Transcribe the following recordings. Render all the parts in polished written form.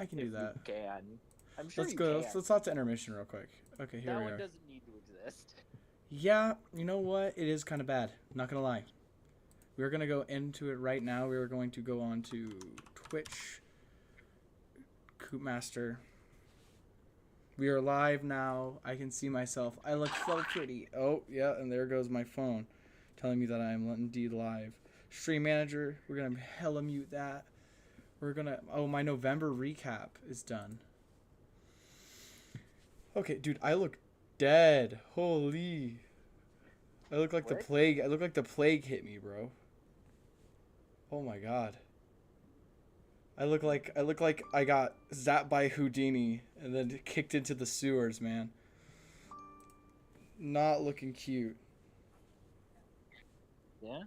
I can do that. You can. I'm sure Let's you go. can. Let's talk to intermission real quick. Okay, here That we one are. doesn't need to exist. Yeah, you know what? It is kind of bad. Not gonna lie. We're gonna go into it right now. We are going to go on to Twitch. Coopmaster. We are live now. I can see myself. I look so pretty. Oh, yeah, and there goes my phone telling me that I am indeed live. Stream manager, we're going to hella mute that. We're going to... Oh, my November recap is done. Okay, dude, I look dead. Holy. I look like the plague. I look like the plague hit me, bro. Oh, my God. I look like I got zapped by Houdini and then kicked into the sewers, man. Not looking cute. Yeah.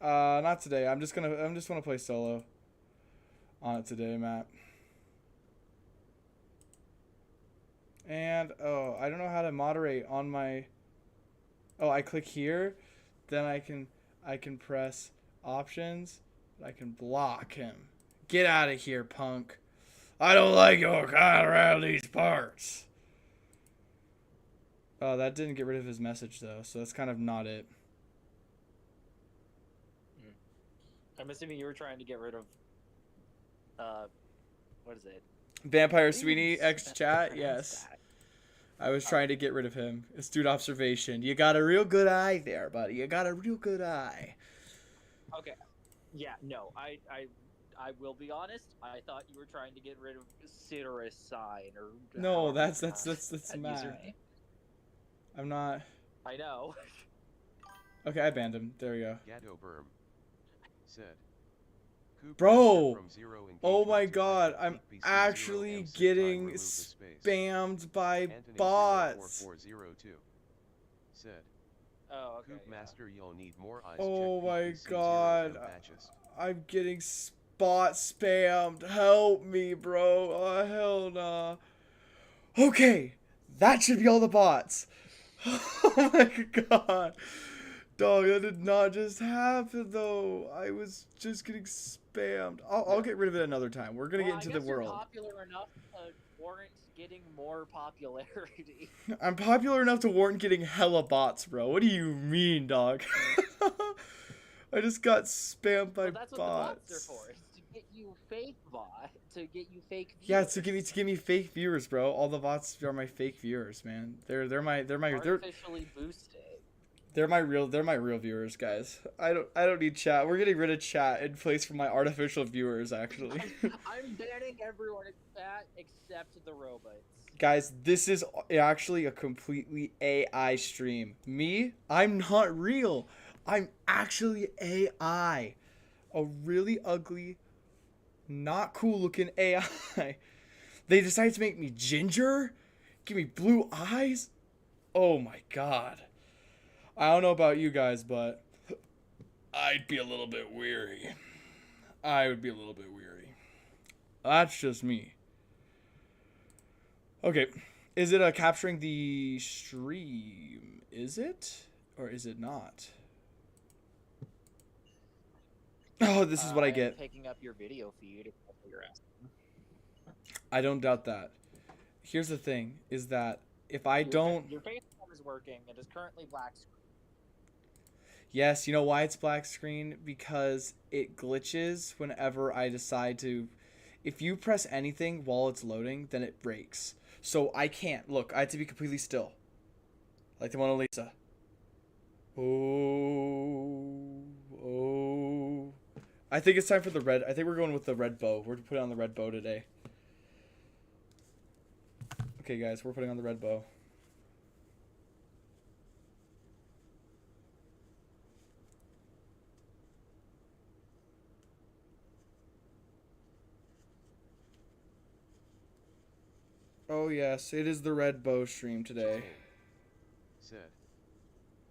Not today. I'm just wanna play solo on it today, Matt. And oh, I don't know how to moderate on my. Oh, I click here, then I can press options. I can block him. Get out of here, punk. I don't like your kind around these parts. Oh, that didn't get rid of his message though, so that's kind of not it. I'm assuming you were trying to get rid of what is it? Vampire Sweeney X chat, yes. I was trying to get rid of him. Astute observation. You got a real good eye there, buddy. You got a real good eye. Okay. Yeah, no, I will be honest. I thought you were trying to get rid of Citrus sign or no, that's Matt. Username. I'm not. I know. Okay, I banned him. There we go. Berm said. Bro, oh my God, I'm actually getting spammed by bots. Said. Oh, okay. Master, you'll need more eyes. Oh my God, I'm getting bot spammed. Help me, bro. Oh hell nah. Okay, that should be all the bots. Oh my God. Dog, that did not just happen though. I was just getting spammed. I'll get rid of it another time. We're gonna get into the world. You're popular enough to warrant getting more popularity. I'm popular enough to warrant getting hella bots, bro. What do you mean, dog? I just got spammed by that's bots. What the bots are for. Is to get you fake bot. To get you fake viewers. Yeah, to give me fake viewers, bro. All the bots are my fake viewers, man. They're artificially boosted. They're my real viewers, guys. I don't need chat. We're getting rid of chat in place for my artificial viewers, actually. I'm banning everyone in chat except the robots. Guys, this is actually a completely AI stream. Me, I'm not real. I'm actually AI. A really ugly, not cool looking AI. They decided to make me ginger? Give me blue eyes? Oh my God. I don't know about you guys, but I'd be a little bit weary. I would be a little bit weary. That's just me. Okay. Is it capturing the stream? Is it? Or is it not? Oh, this is what I get. Picking up your video feed. If that's what you're asking. I don't doubt that. Here's the thing, is that if I don't... Your FaceTime is working. It is currently black screen. Yes, you know why it's black screen? Because it glitches whenever I decide to... If you press anything while it's loading, then it breaks. So I can't. Look, I have to be completely still. Like the Mona Lisa. Oh. I think it's time for the red... I think we're going with the red bow. We're putting on the red bow today. Okay, guys, we're putting on the red bow. Oh yes, it is the red bow stream today. Said,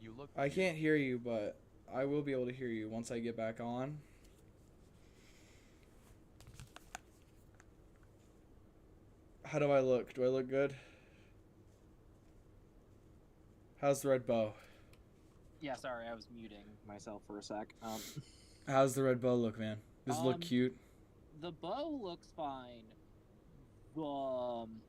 you look I can't hear you, but I will be able to hear you once I get back on. How do I look? Do I look good? How's the red bow? Yeah, sorry, I was muting myself for a sec. How's the red bow look, man? Does it look Um, cute? The bow looks fine. Um,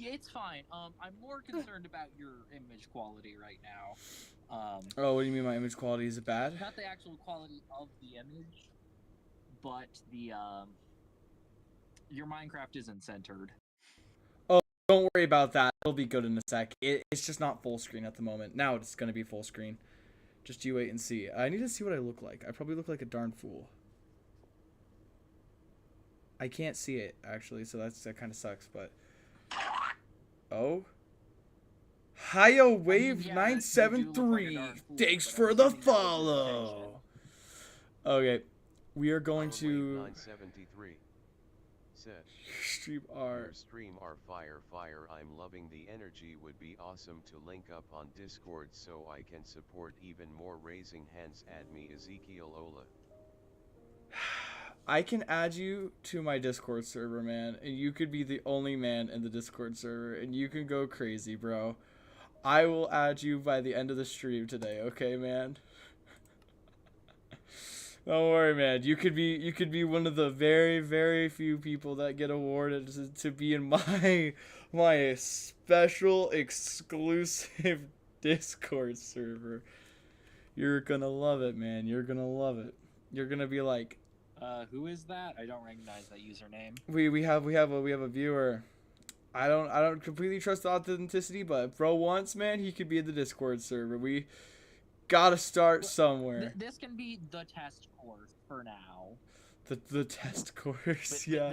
it's fine. I'm more concerned about your image quality right now. Oh, what do you mean my image quality? Is it bad? Not the actual quality of the image, but the your Minecraft isn't centered. Don't worry about that. It'll be good in a sec. It's just not full screen at the moment. Now it's going to be full screen. Just you wait and see. I need to see what I look like. I probably look like a darn fool. I can't see it, actually, so that kind of sucks, but... Oh? Hiyo Wave Yeah, 973. you do look like a darn fool, Thanks but I'm for the assuming that was your follow. Okay. We are going Wave to 973 said, stream your our... stream are fire. I'm loving the energy. Would be awesome to link up on Discord so I can support even more. Raising hands. Add me Ezekiel Ola. I can add you to my Discord server, man, and you could be the only man in the Discord server, and you can go crazy, bro. I will add you by the end of the stream today, okay, man? Don't worry, man. You could be one of the very, very few people that get awarded to be in my special exclusive Discord server. You're gonna love it, man. You're gonna love it. You're gonna be like, Who is that? I don't recognize that username. we have a viewer. I don't completely trust the authenticity, but if bro wants, man, he could be in the Discord server. We gotta start somewhere. This can be the test course for now. The test course, But yeah.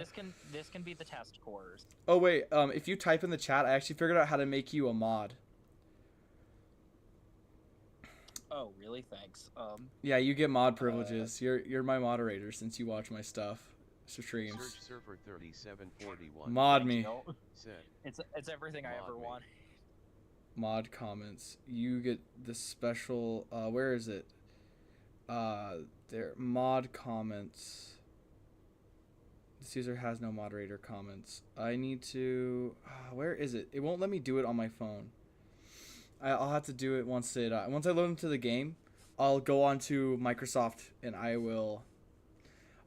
This can be the test course. Oh wait, if you type in the chat, I actually figured out how to make you a mod. Oh, really? Thanks. Yeah, you get mod privileges. You're my moderator since you watch my stuff, streams. Search server 3741. Mod me. Said, It's everything I ever Mod me. wanted. Mod comments. You get the special. Where is it? There. Mod comments. This user has no moderator comments. I need to. Where is it? It won't let me do it on my phone. I'll have to do it once I load into the game. I'll go on to Microsoft and I will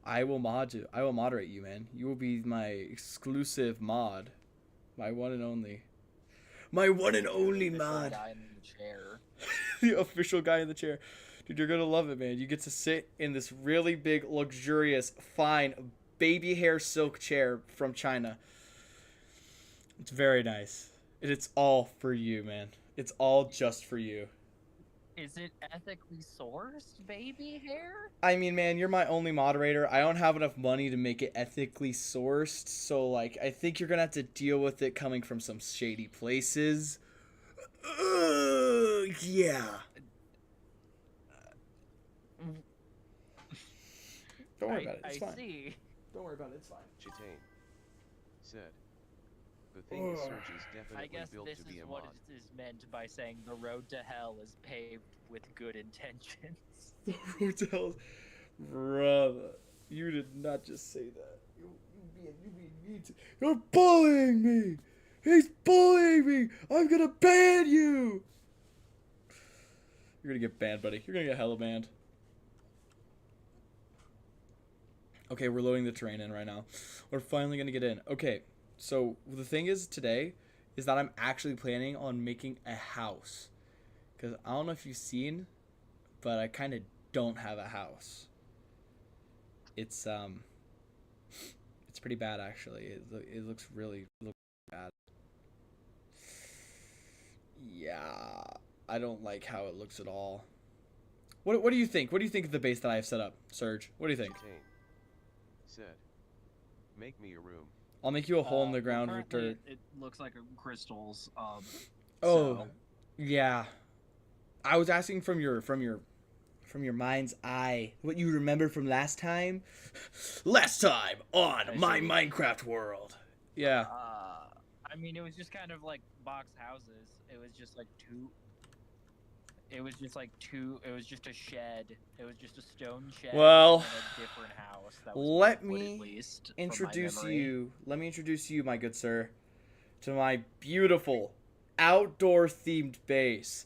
mod you. I will moderate you, man. You will be my exclusive mod, my one and only. My one and only mod. Guy in the chair. The official guy in the chair. Dude, you're gonna love it, man. You get to sit in this really big, luxurious, fine, baby hair silk chair from China. It's very nice. And it's all for you, man. It's all just for you. Is it ethically sourced baby hair? I mean, man, you're my only moderator. I don't have enough money to make it ethically sourced, so, like, I think you're gonna have to deal with it coming from some shady places. Yeah. Don't worry about it. It's fine. I see. Don't worry about it. It's fine. Chitane said, the thing is, Surge is I definitely guess built this to be is a what mod. it is meant by saying the road to hell is paved with good intentions. The hotels, brother, you did not just say that. You being mean to. You're bullying me. He's bullying me. I'm gonna ban you. You're gonna get banned, buddy. You're gonna get hella banned. Okay, we're loading the train in right now. We're finally gonna get in. Okay, so the thing is today is that I'm actually planning on making a house. Because I don't know if you've seen, but I kind of don't have a house. It's pretty bad actually. It looks really bad. Yeah, I don't like how it looks at all. What do you think? What do you think of the base that I have set up, Serge? What do you think? Chitane said, make me a room. I'll make you a hole in the ground with currently dirt. It looks like Oh, so- yeah. I was asking from your mind's eye what you remember from last time. Last time on my Minecraft world. Yeah. I mean, it was just kind of like box houses. It was just like two. It was just a shed. It was just a stone shed. Well, and a different house. That was let wood, me at least, from my introduce memory. you. Let me introduce you, my good sir, to my beautiful outdoor themed base.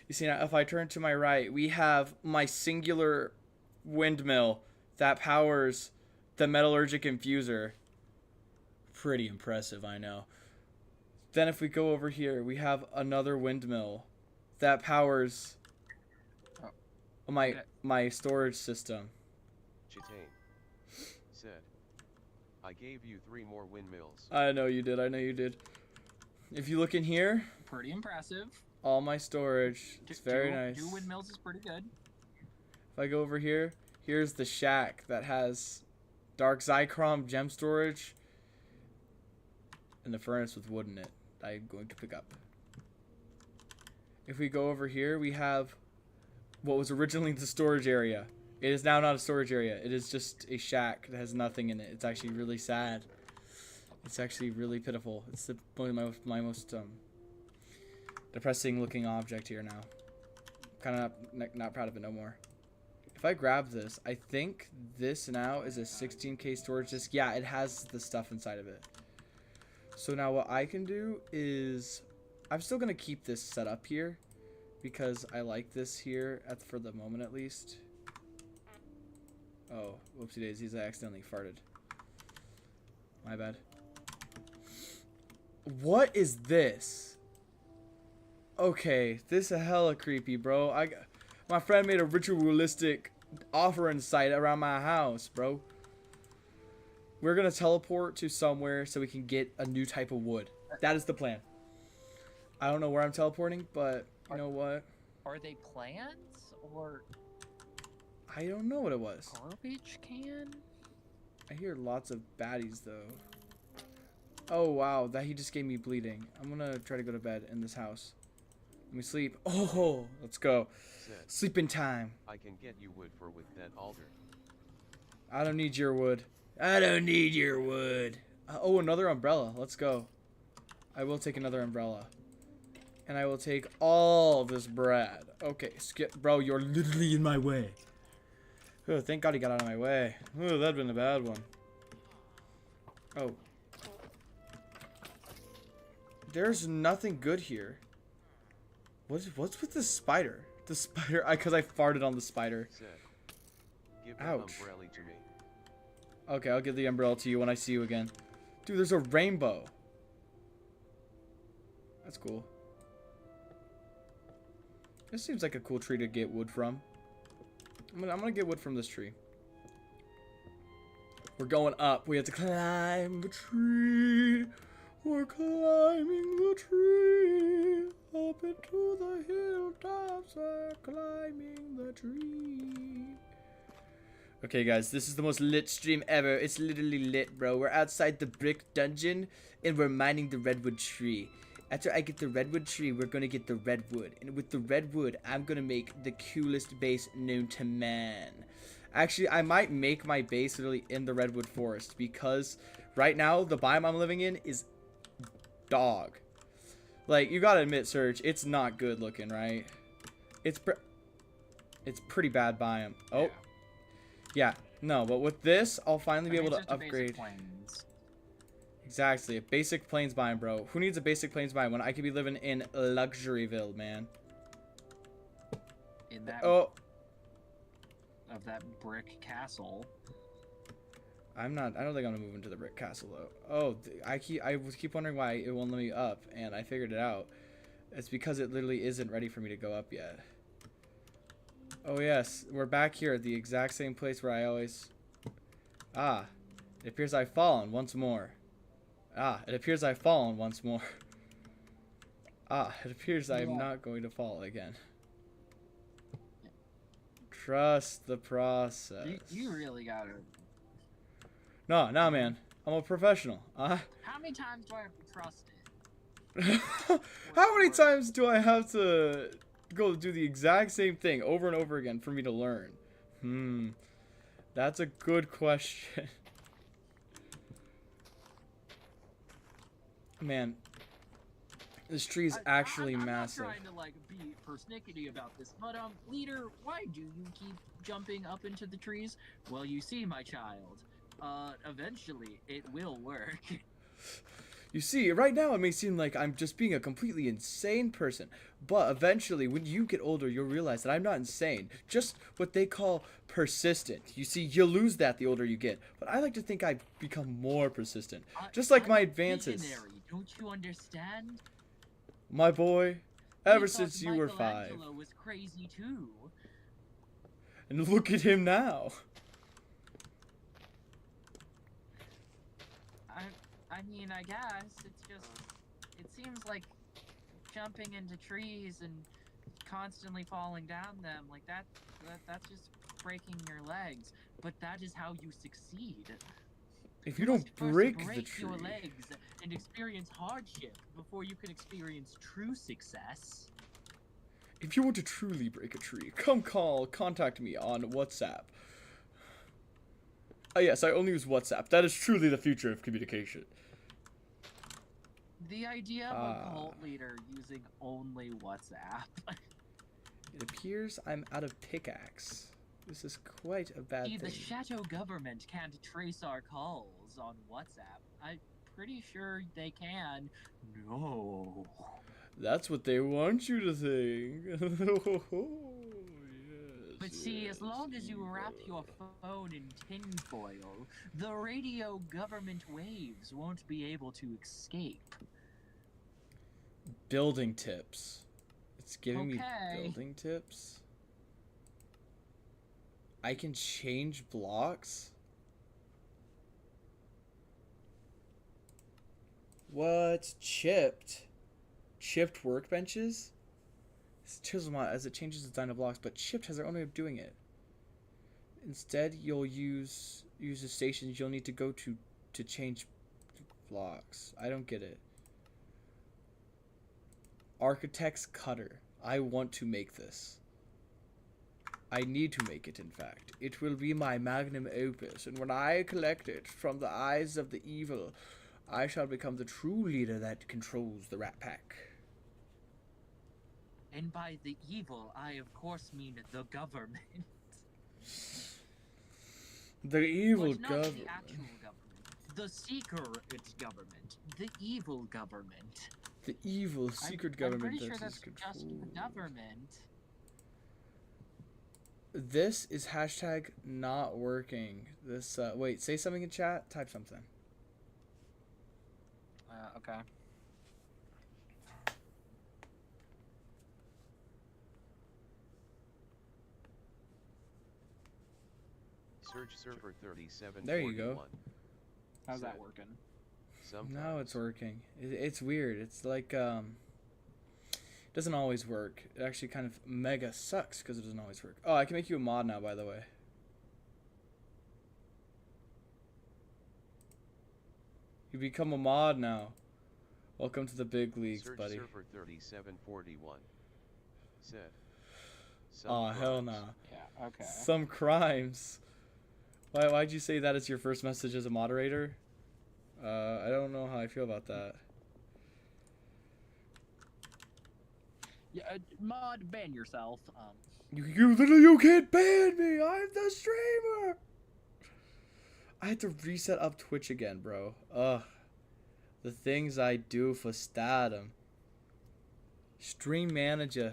You see now, if I turn to my right, we have my singular windmill that powers the metallurgic infuser. Pretty impressive, I know. Then if we go over here, we have another windmill that powers my storage system. Chitane said, I gave you 3 more windmills. I know you did. I know you did. If you look in here, Pretty impressive. all my storage. It's very nice. 2 windmills is pretty good. If I go over here, here's the shack that has dark Zychrom gem storage and the furnace with wood in it. I'm going to pick up. If we go over here, we have what was originally the storage area. It is now not a storage area. It is just a shack that has nothing in it. It's actually really sad. It's actually really pitiful. It's my most depressing looking object here now. Kind of not proud of it no more. If I grab this, I think this now is a 16K storage disk. Yeah, it has the stuff inside of it. So now what I can do is, I'm still going to keep this set up here because I like this here for the moment at least. Oh, whoopsie daisies, I accidentally farted. My bad. What is this? Okay, this is hella creepy, bro. My friend made a ritualistic offering site around my house, bro. We're gonna teleport to somewhere so we can get a new type of wood. That is the plan. I don't know where I'm teleporting, but you know what? Are they plants or I don't know what it was. garbage can? I hear lots of baddies though. Oh wow, that he just gave me bleeding. I'm gonna try to go to bed in this house. Let me sleep. Oh, let's go. Sleeping time. I can get you wood with that alder. I don't need your wood. I don't need your wood. Oh, another umbrella. Let's go. I will take another umbrella. And I will take all this bread. Okay, skip. Bro, you're literally in my way. Oh, thank God he got out of my way. Oh, that'd been a bad one. Oh. There's nothing good here. What's with this spider? The spider, because I farted on the spider. Give Ouch. that umbrella to me. Okay, I'll give the umbrella to you when I see you again. Dude, there's a rainbow. That's cool. This seems like a cool tree to get wood from. I'm gonna get wood from this tree. We're going up. We have to climb the tree. We're climbing the tree. Up into the hilltops. We're climbing the tree. Okay, guys, this is the most lit stream ever. It's literally lit, bro. We're outside the brick dungeon, and we're mining the redwood tree. After I get the redwood tree, we're gonna get the redwood. And with the redwood, I'm gonna make the coolest base known to man. Actually, I might make my base literally in the redwood forest, because right now, the biome I'm living in is dog. Like, you gotta admit, Serge, it's not good looking, right? It's pretty bad biome. Oh. Yeah, no, but with this, I'll finally be able to upgrade. Exactly, a basic plains biome, bro. Who needs a basic plains biome when I could be living in Luxuryville, man? In that of that brick castle. I don't think I'm gonna move into the brick castle though. Oh, I keep wondering why it won't let me up, and I figured it out. It's because it literally isn't ready for me to go up yet. Oh yes, we're back here at the exact same place where I always... Ah, it appears I've fallen once more. Ah, it appears I've fallen once more. Ah, it appears I'm not going to fall again. Trust the process. You really gotta... No, man. I'm a professional. How many times do I have to trust it? How many times do I have to go do the exact same thing over and over again for me to learn? That's a good question. Man, this tree is actually massive. I'm not trying to like be persnickety about this, but leader, why do you keep jumping up into the trees? Well, you see, my child, eventually it will work. You see, right now it may seem like I'm just being a completely insane person, but eventually, when you get older, you'll realize that I'm not insane, just what they call persistent. You see, you lose that the older you get, but I like to think I've become more persistent, just like I'm my a advances. visionary, don't you understand? My boy, We ever thought since you were 5. Michelangelo was crazy too. And look at him now. I mean, I guess it's just, it seems like jumping into trees and constantly falling down them like that's just breaking your legs. But that is how you succeed. If you must don't first break the your tree. legs and experience hardship before you can experience true success. If you want to truly break a tree, contact me on WhatsApp. Yes, I only use WhatsApp. That is truly the future of communication. The idea of a cult leader using only WhatsApp. It appears I'm out of pickaxe. This is quite a bad See, thing. the Shadow government can't trace our calls on WhatsApp. I'm pretty sure they can. No. That's what they want you to think. But see, as long as you wrap your phone in tinfoil, the radio government waves won't be able to escape. Building tips. It's giving me Okay. building tips. I can change blocks. What? Chipped workbenches? Chisel mod as it changes the design of blocks, but chipped has their own way of doing it. Instead, you'll use the stations you'll need to go to change blocks. I don't get it. Architect's cutter. I want to make this. I need to make it, in fact. It will be my magnum opus, and when I collect it from the eyes of the evil, I shall become the true leader that controls the Rat Pack. And by the evil, I of course mean the government. The evil But not government. the actual government. The secret government. The evil government. The evil secret government I'm pretty that sure that's is just the controlled. government. This is hashtag not working. This, wait, say something in chat? Type something. Okay. Search server 3741. There you go. How's that Said, working? Sometimes. Now it's working. It's weird. It's like, it doesn't always work. It actually kind of mega sucks because it doesn't always work. Oh, I can make you a mod now, by the way. You become a mod now. Welcome to the big leagues, Search buddy. server 3741. Said. Aw, hell crimes. nah. Yeah, okay. Some crimes. Why'd you say that as your first message as a moderator? I don't know how I feel about that. Yeah, mod, ban yourself. You can't ban me! I'm the streamer! I had to reset up Twitch again, bro. Ugh. The things I do for stardom. Stream manager.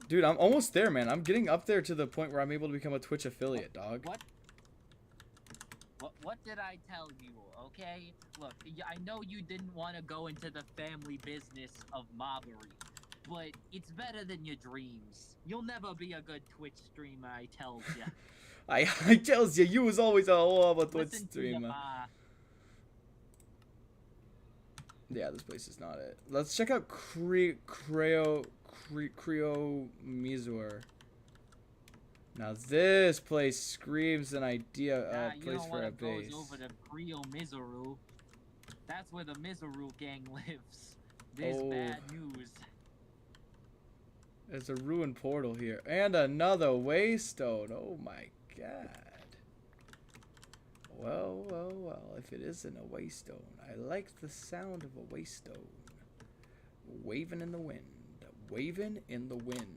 Dude, I'm almost there, man. I'm getting up there to the point where I'm able to become a Twitch affiliate, dog. What did I tell you, okay? Look, I know you didn't want to go into the family business of mobbery, but it's better than your dreams. You'll never be a good Twitch streamer, I tells ya. I tells you was always a whole of a Twitch Listen to streamer. ya, Yeah, this place is not it. Let's check out Creo Mizor. Now this place screams an idea Nah, place you for know a what goes base. over to Rio Mizoru. That's where the Mizoru gang lives. This Oh. bad news. There's a ruined portal here. And another waystone. Oh my god. Well, well, well. If it isn't a waystone. I like the sound of a waystone. Waving in the wind. Waving in the wind.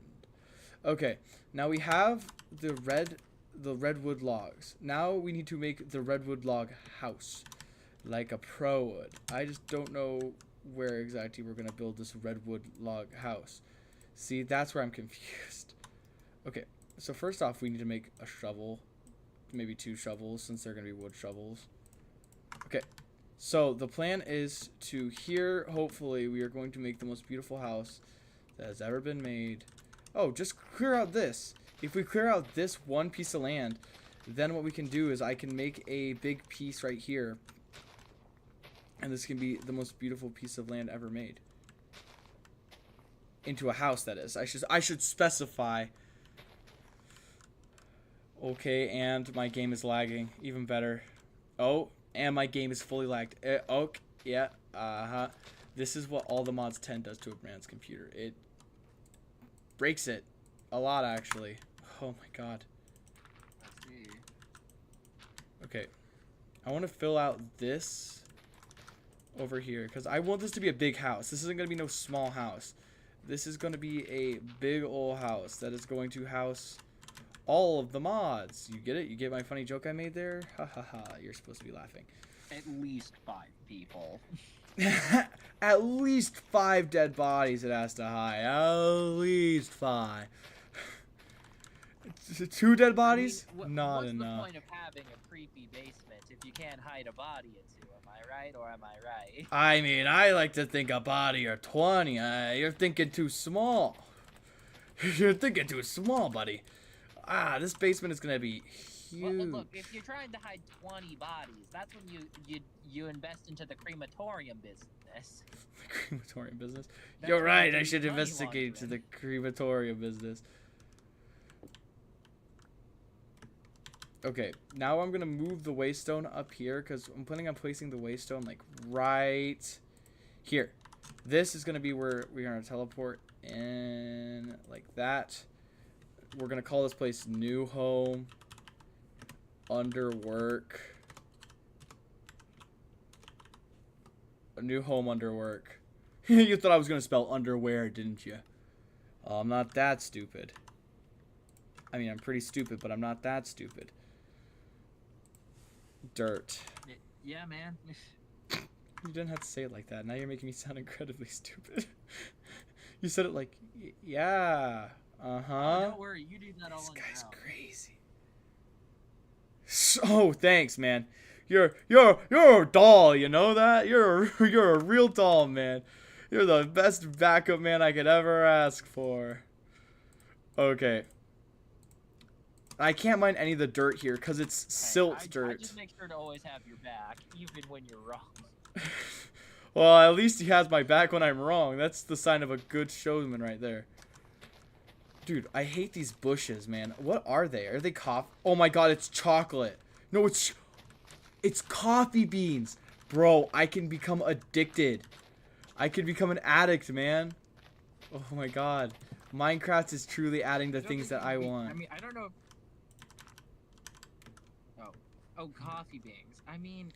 Okay. Now we have the redwood logs. Now we need to make the redwood log house. like a pro would. I just don't know where exactly we're gonna build this redwood log house. See, that's where I'm confused. Okay, so first off, we need to make a shovel, maybe 2 shovels, since they're gonna be wood shovels. Okay, so the plan is to here, hopefully, we are going to make the most beautiful house that has ever been made. Oh, just clear out this. If we clear out this one piece of land, then what we can do is I can make a big piece right here. And this can be the most beautiful piece of land ever made. Into a house, that is. I should specify. Okay, and my game is lagging. Even better. Oh, and my game is fully lagged. Okay, yeah, This is what all the mods 10 does to a man's computer. It breaks it. A lot, actually. Oh my god. Let's see. Okay. I want to fill out this over here, because I want this to be a big house. This isn't going to be no small house. This is going to be a big old house that is going to house all of the mods. You get it? You get my funny joke I made there? Ha ha ha. You're supposed to be laughing. At least 5 people. At least 5 dead bodies it has to hide. At least 5. 2 dead bodies? I mean, Not what's enough. the point of having a creepy basement if you can't hide a body or 2? Am I right or am I right? I mean, I like to think a body or 20. You're thinking too small. You're thinking too small, buddy. This basement is gonna be huge. Well, look, if you're trying to hide 20 bodies, that's when you invest into the crematorium business. The crematorium business? That's You're where right, you I do should money investigate to the laundering. crematorium business. Okay, now I'm gonna move the waystone up here, because I'm planning on placing the waystone, like, right here. This is gonna be where we're gonna teleport in, like that. We're gonna call this place New Home Underwork. A New Home Underwork. You thought I was gonna spell underwear, didn't you? I'm not that stupid. I mean, I'm pretty stupid, but I'm not that stupid. Dirt. Yeah, man. You didn't have to say it like that. Now you're making me sound incredibly stupid. You said it like, yeah, uh-huh. Don't worry, you do that all This on your guy's own. crazy. Oh, thanks, man. You're a doll, you know that? You're a real doll, man. You're the best backup man I could ever ask for. Okay. I can't mine any of the dirt here because it's silt I dirt. just make sure to always have your back, even when you're wrong. Well, at least he has my back when I'm wrong. That's the sign of a good showman right there. Dude, I hate these bushes, man. What are they? Are they coffee? Oh my god, it's chocolate. No, it's coffee beans. Bro, I can become addicted. I could become an addict, man. Oh my god. Minecraft is truly adding the things that I want. I mean, I don't know. Oh, coffee beans. I mean,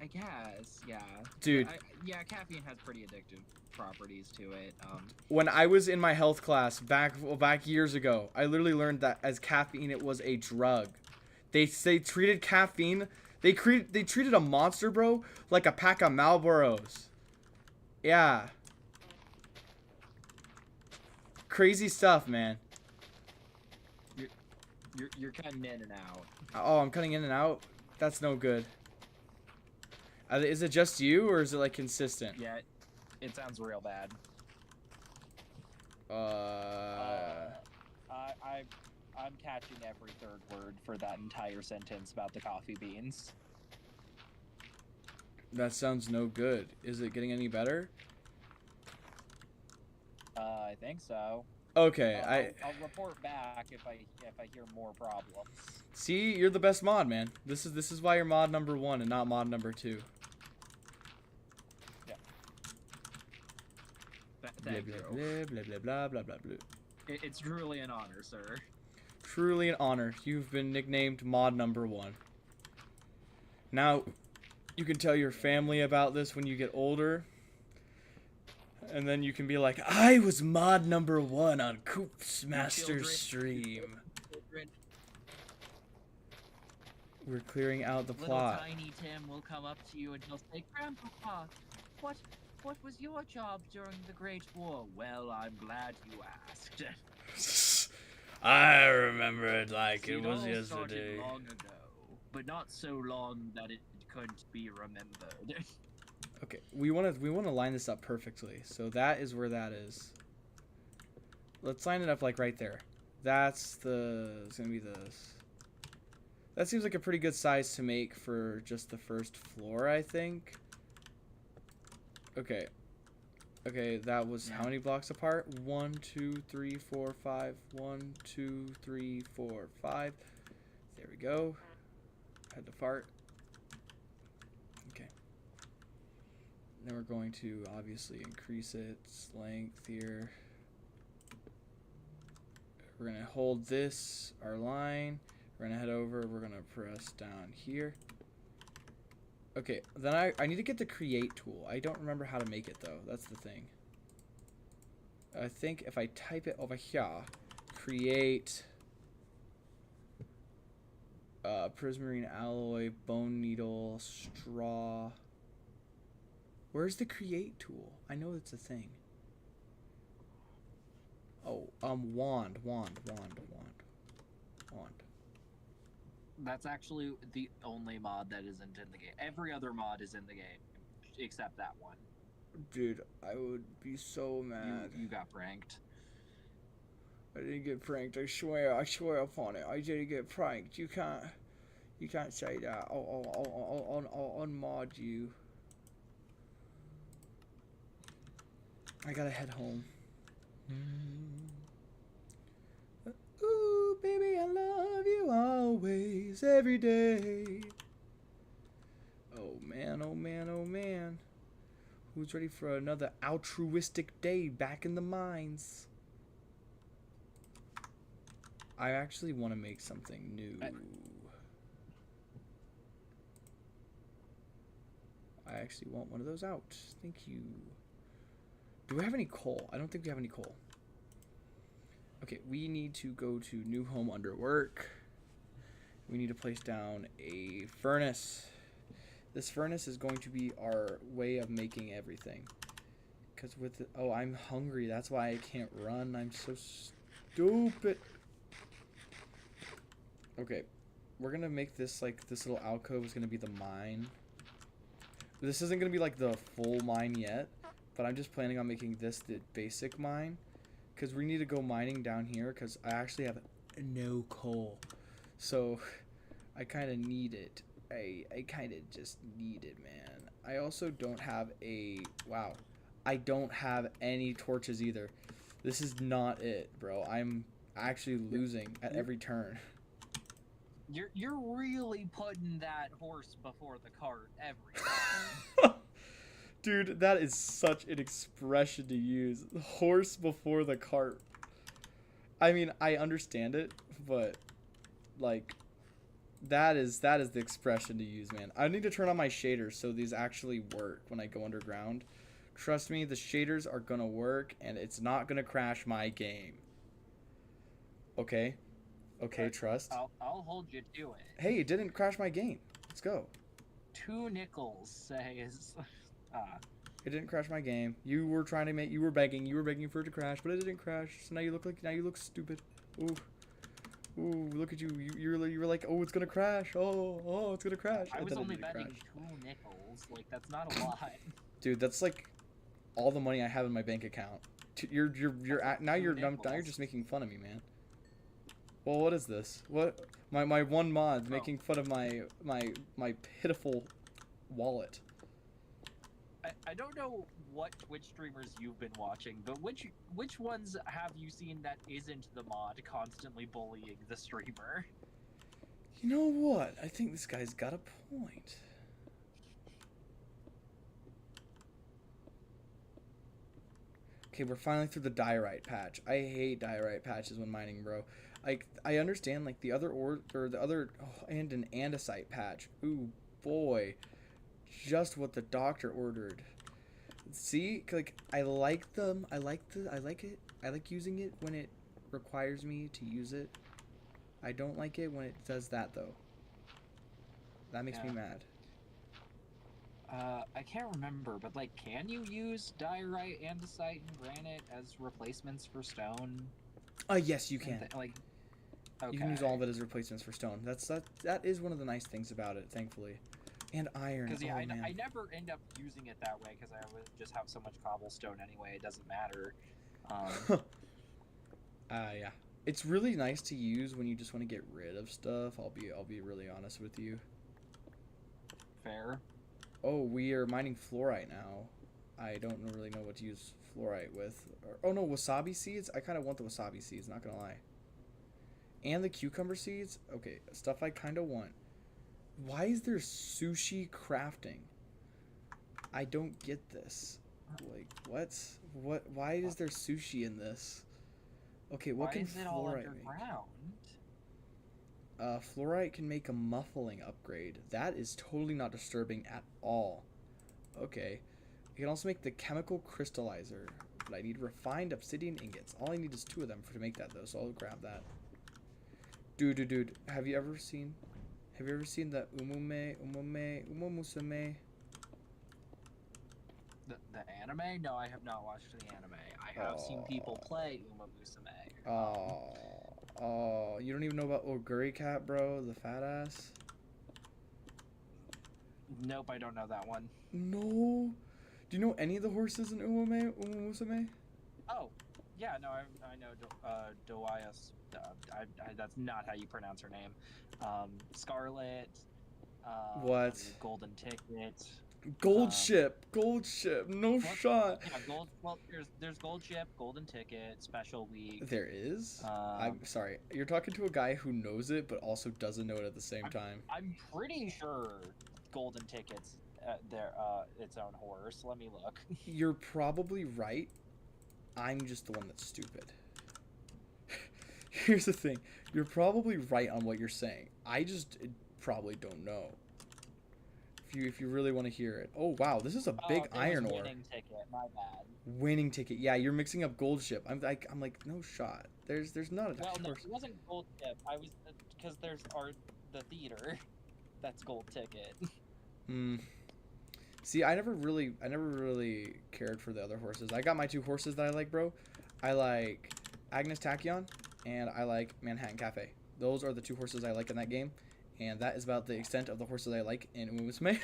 I guess, yeah. Dude. Yeah, caffeine has pretty addictive properties to it. When I was in my health class back years ago, I literally learned that as caffeine it was a drug. They treated caffeine, they treated a Monster, bro, like a pack of Marlboros. Yeah. Crazy stuff, man. You're cutting in and out. Oh, I'm cutting in and out? That's no good. Is it just you, or is it, like, consistent? Yeah, it sounds real bad. I'm catching every 3rd word for that entire sentence about the coffee beans. That sounds no good. Is it getting any better? I think so. Okay, I'll report back if I hear more problems. See, you're the best mod, man. This is why you're mod number 1 and not mod number 2. Yeah. Blah, Thank blah, you. blah, blah, blah, blah, blah, blah. It's truly an honor, sir. Truly an honor. You've been nicknamed mod number 1. Now, you can tell your family about this when you get older. And then you can be like, I was mod number 1 on Coop's Master children- Stream. We're clearing out the Little plot. tiny Tim will come up to you and he'll say, Grandpapa, what was your job during the Great War? Well, I'm glad you asked. I remember it like See, it was all started yesterday. long ago, but not so long that it couldn't be remembered. Okay, we wanna line this up perfectly. So that is where that is. Let's line it up like right there. It's gonna be this. That seems like a pretty good size to make for just the first floor, I think. Okay. Okay, that was how many blocks apart? 1, 2, 3, 4, 5. 1, 2, 3, 4, 5. There we go. Had to fart. Okay. Then we're going to obviously increase its length here. We're going to hold this, our line. We're going to head over. We're going to press down here. Okay, then I need to get the create tool. I don't remember how to make it, though. That's the thing. I think if I type it over here, create prismarine alloy, bone needle, straw. Where's the create tool? I know it's a thing. Oh, wand. That's actually the only mod that isn't in the game. Every other mod is in the game, except that one. Dude, I would be so mad. You got pranked. I didn't get pranked. I swear upon it. I didn't get pranked. You can't say that. I'll unmod you. I gotta head home. Ooh, baby, I love you always, every day. Oh man, oh man, oh man. Who's ready for another altruistic day back in the mines? I actually want to make something new. I actually want one of those out. Thank you. Do we have any coal? I don't think we have any coal. Okay, we need to go to new home under work. We need to place down a furnace. This furnace is going to be our way of making everything. Because with the, oh, I'm hungry. That's why I can't run. I'm so stupid. Okay, we're going to make this, like, this little alcove is going to be the mine. This isn't going to be, like, the full mine yet. But I'm just planning on making this the basic mine. Because we need to go mining down here. Because I actually have no coal. So, I kind of need it. I kind of just need it, man. I also don't have a... Wow. I don't have any torches either. This is not it, bro. I'm actually losing at every turn. You're really putting that horse before the cart every time. Dude, that is such an expression to use. Horse before the cart. I mean, I understand it, but like that is the expression to use, man. I need to turn on my shaders so these actually work when I go underground. Trust me, the shaders are gonna work and it's not gonna crash my game. Okay? Okay, trust. I'll hold you to it. Hey, it didn't crash my game. Let's go. 2 nickels says It didn't crash my game. You were begging for it to crash, but it didn't crash. So now you look stupid. Ooh. Ooh, look at you. You were like, oh, it's gonna crash. Oh, it's gonna crash. I And was then it only didn't betting crash. 2 nickels. Like, that's not a lot. Dude, that's like all the money I have in my bank account. Now you're just making fun of me, man. Well, what is this? What my one mod's making fun of my pitiful wallet. I don't know what Twitch streamers you've been watching, but which ones have you seen that isn't the mod constantly bullying the streamer? You know what? I think this guy's got a point. Okay, we're finally through the diorite patch. I hate diorite patches when mining, bro. Like, I understand, like, the other and an andesite patch. Ooh, boy. Just what the doctor ordered. See, like, I like them. I like it. I like using it when it requires me to use it. I don't like it when it does that, though. That makes me mad. I can't remember, but like, can you use diorite, andesite, and granite as replacements for stone? Yes, you can. Like, okay. You can use all of it as replacements for stone. That is one of the nice things about it, thankfully. And iron. Because yeah, oh, man. I never end up using it that way because I would just have so much cobblestone anyway. It doesn't matter. Yeah. It's really nice to use when you just want to get rid of stuff. I'll be really honest with you. Fair. Oh, we are mining fluorite now. I don't really know what to use fluorite with. Oh no, wasabi seeds? I kind of want the wasabi seeds, not gonna lie. And the cucumber seeds? Okay, stuff I kind of want. Why is there sushi crafting? I don't get this. Like, what? Why is there sushi in this? Okay, what can Why is it all fluorite make? underground? Fluorite can make a muffling upgrade. That is totally not disturbing at all. Okay. You can also make the chemical crystallizer. But I need refined obsidian ingots. All I need is 2 of them to make that, though, so I'll grab that. Dude. Have you ever seen the umumusame? The anime? No, I have not watched the anime. I have seen people play Uma Musume. Oh, you don't even know about Oguri Cat, bro? The fat ass? Nope, I don't know that one. No? Do you know any of the horses in Umumusame? Oh, yeah, no, I know Doayas. That's not how you pronounce her name. Scarlet. What? Golden Ticket. Gold ship, no shot. Yeah, gold. Well, there's gold ship, golden ticket, special week. There is. I'm sorry. You're talking to a guy who knows it, but also doesn't know it at the same time. I'm pretty sure golden tickets, its own horse. Let me look. You're probably right. I'm just the one that's stupid. Here's the thing. You're probably right on what you're saying. I just probably don't know. If you really want to hear it. Oh wow, this is a big iron ore. Winning ticket, my bad. Winning ticket. Yeah, you're mixing up gold ship. I'm like no shot. There's not a Well, no, it wasn't gold ship. I was because there's the theater. That's gold ticket. See, I never really cared for the other horses. I got my 2 horses that I like, bro. I like Agnes Tachyon and I like Manhattan Cafe. Those are the 2 horses I like in that game. And that is about the extent of the horses I like in Umumusme.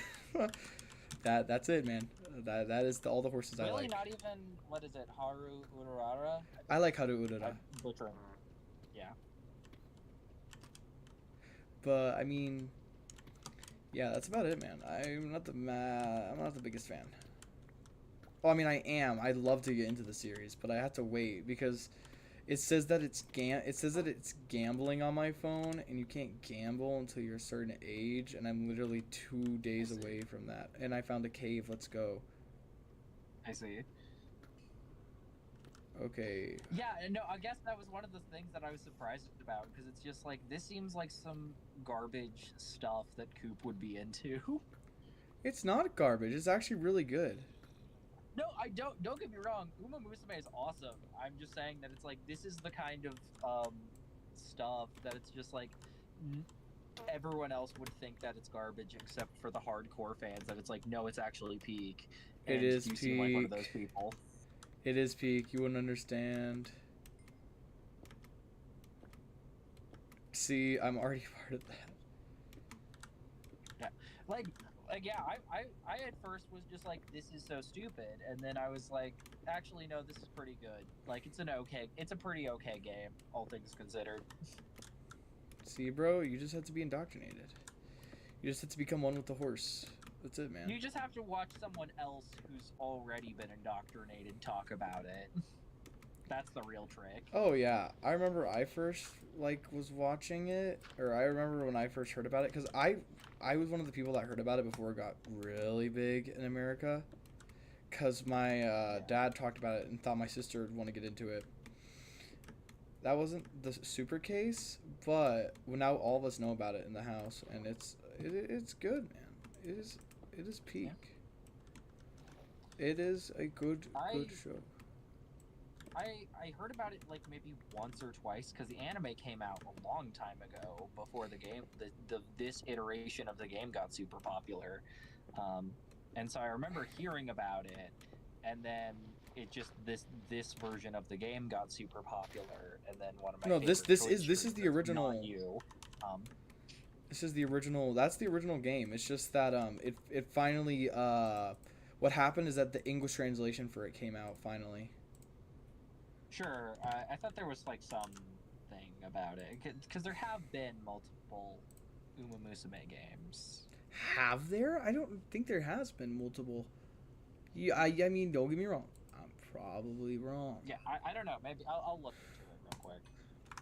That's it, man. That is all the horses I like. Really, not even, what is it, Haru Urarara? I like Haru Urara. Butchering. Yeah. But I mean, yeah, that's about it, man. I'm not the biggest fan. Well, I mean, I am. I'd love to get into the series, but I have to wait because it says that it's gambling on my phone, and you can't gamble until you're a certain age, and I'm literally 2 days away from that. And I found a cave. Let's go. I see. Okay. Yeah, no, I guess that was one of the things that I was surprised about, because it's just like, this seems like some garbage stuff that Coop would be into. It's not garbage. It's actually really good. No, I don't get me wrong. Uma Musume is awesome. I'm just saying that it's like, this is the kind of stuff that it's just like everyone else would think that it's garbage except for the hardcore fans that it's like, no, it's actually peak. And it is you peak. seem like one of those people. It is peak. You wouldn't understand. See, I'm already part of that. Yeah, like yeah, I at first was just like, this is so stupid, and then I was like, actually no, this is pretty good. Like, it's a pretty okay game, all things considered. See, bro, you just have to be indoctrinated. You just have to become one with the horse. That's it, man. You just have to watch someone else who's already been indoctrinated talk about it. That's the real trick. Oh yeah, I remember I first was watching it, or I remember when I first heard about it, because I was one of the people that heard about it before it got really big in America, because my dad talked about it and thought my sister would want to get into it. That wasn't the super case, but now all of us know about it in the house, and it's good, man. It is peak. Yeah. It is a good show. I heard about it like maybe once or twice because the anime came out a long time ago before the game. This iteration of the game got super popular, and so I remember hearing about it, and then it just this version of the game got super popular, and then one of my No, favorite this Twitch is the streamers, original. not you. This is the original. That's the original game. It's just that it finally what happened is that the English translation for it came out finally. Sure, I thought there was like some thing about it because there have been multiple Uma Musume games. Have there? I don't think there has been multiple. Yeah, I mean, don't get me wrong. I'm probably wrong. Yeah, I don't know. Maybe I'll look into it real quick.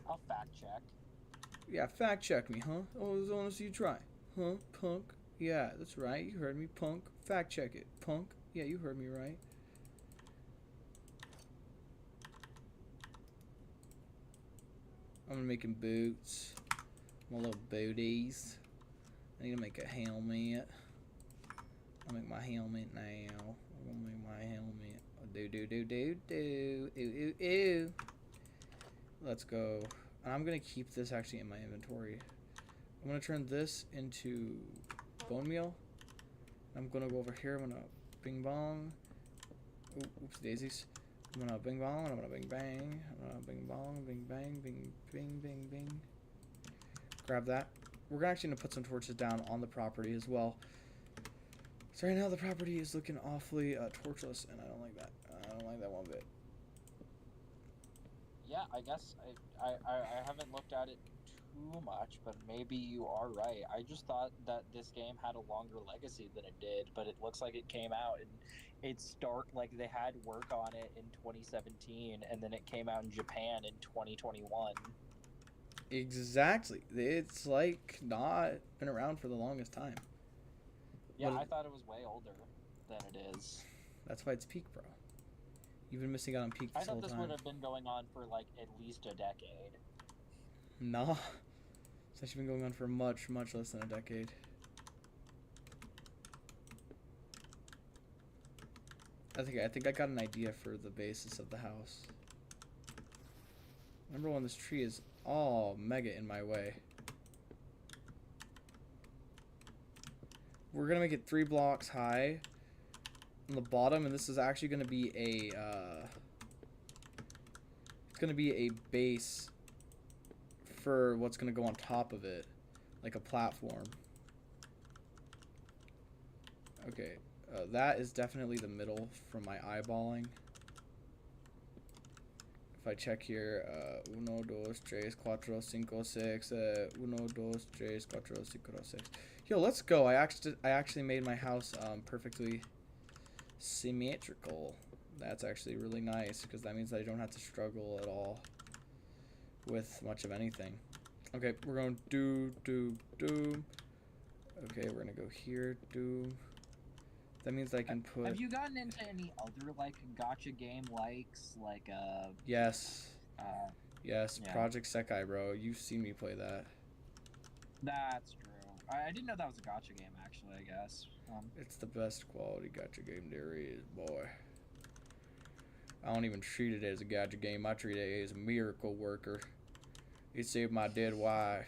I'll fact check. Yeah, fact check me, huh? Oh, as long as you try. Huh, punk? Yeah, that's right. You heard me, punk. Fact check it, punk. Yeah, you heard me right. I'm making boots. My little booties. I need to make a helmet. I'll make my helmet now. I'm gonna make my helmet. Do. Ooh. Let's go. And I'm gonna keep this actually in my inventory. I'm gonna turn this into bone meal. I'm gonna go over here. I'm gonna bing bong. Oops daisies. I'm gonna bing bong. I'm gonna bing bang. I'm gonna bing bong. Bing bang. Bing. Grab that. We're actually gonna put some torches down on the property as well. So right now the property is looking awfully torchless, and I don't like that. I don't like that one bit. Yeah, I guess I haven't looked at it too much, but maybe you are right. I just thought that this game had a longer legacy than it did, but it looks like it came out and like they had work on it in 2017, and then it came out in Japan in 2021. Exactly. It's like not been around for the longest time. Yeah, Well, I thought it was way older than it is. That's why it's peak, bro. You've been missing out on peak I this thought whole this time. would have been going on for like at least a decade. Nah. It's actually been going on for much less than a decade. I think I got an idea for the basis of the house. Number one, this tree is all mega in my way. We're gonna make it 3 blocks high on the bottom, and this is actually gonna be a it's gonna be a base for what's gonna go on top of it, like a platform. Okay, that is definitely the middle from my eyeballing. If I check here, 1, 2, 3, 4, 5, 6, 1, 2, 3, 4, 5, 6. Yo, let's go. I actually made my house perfectly symmetrical. That's actually really nice because that means that I don't have to struggle at all with much of anything. Okay, we're going do. Okay, we're gonna go here, do. That means I can put. Have you gotten into any other like gacha game likes like Yes. Yes, yeah. Project Sekai, bro. You've seen me play that. That's true. I didn't know that was a gacha game actually, I guess. It's the best quality gacha game there is, boy. I don't even treat it as a gacha game. I treat it as a miracle worker. It saved my dead wife.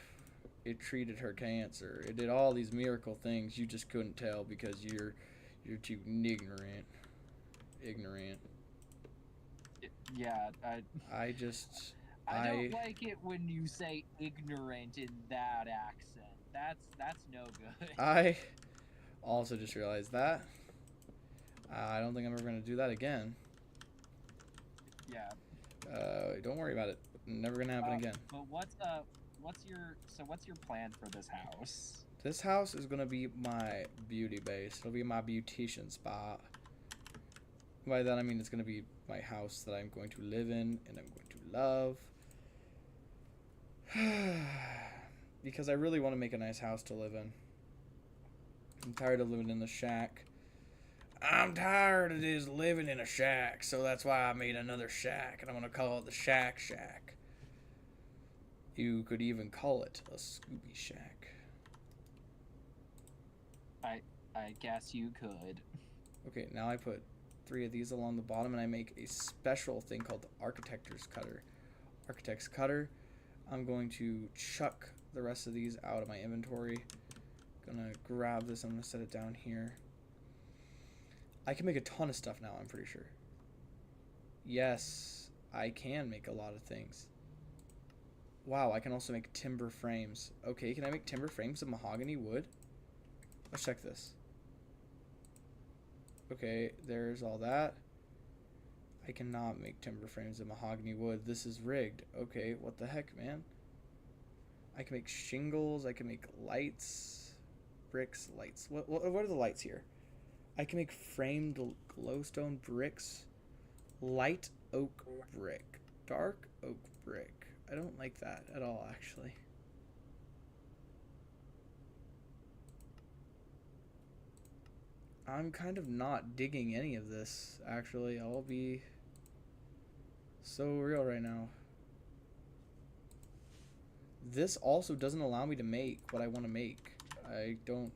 It treated her cancer. It did all these miracle things you just couldn't tell because you're too ignorant. Yeah, I just I don't like it when you say ignorant in that accent. That's no good. I also just realized that. I don't think I'm ever gonna do that again. Yeah. Don't worry about it. Never gonna happen again. But what's your plan for this house? This house is gonna be my beauty base. It'll be my beautician spot. By that I mean it's gonna be my house that I'm going to live in and I'm going to love. Because I really want to make a nice house to live in. I'm tired of living in the shack. I'm tired of just living in a shack, so that's why I made another shack, and I'm gonna call it the Shack Shack. You could even call it a Scooby Shack. I guess you could. Okay, now I put 3 of these along the bottom, and I make a special thing called the Architect's Cutter. I'm going to chuck the rest of these out of my inventory. Gonna grab this. I'm gonna set it down here. I can make a ton of stuff now, I'm pretty sure. Yes, I can make a lot of things. Wow, I can also make timber frames. Okay, can I make timber frames of mahogany wood? Let's check this. Okay, there's all that. I cannot make timber frames of mahogany wood. This is rigged. Okay, what the heck, man? I can make shingles. I can make lights. Bricks, lights. What are the lights here? I can make framed glowstone bricks. Light oak brick. Dark oak brick. I don't like that at all, actually. I'm kind of not digging any of this, actually. I'll be so real right now. This also doesn't allow me to make what I want to make. I don't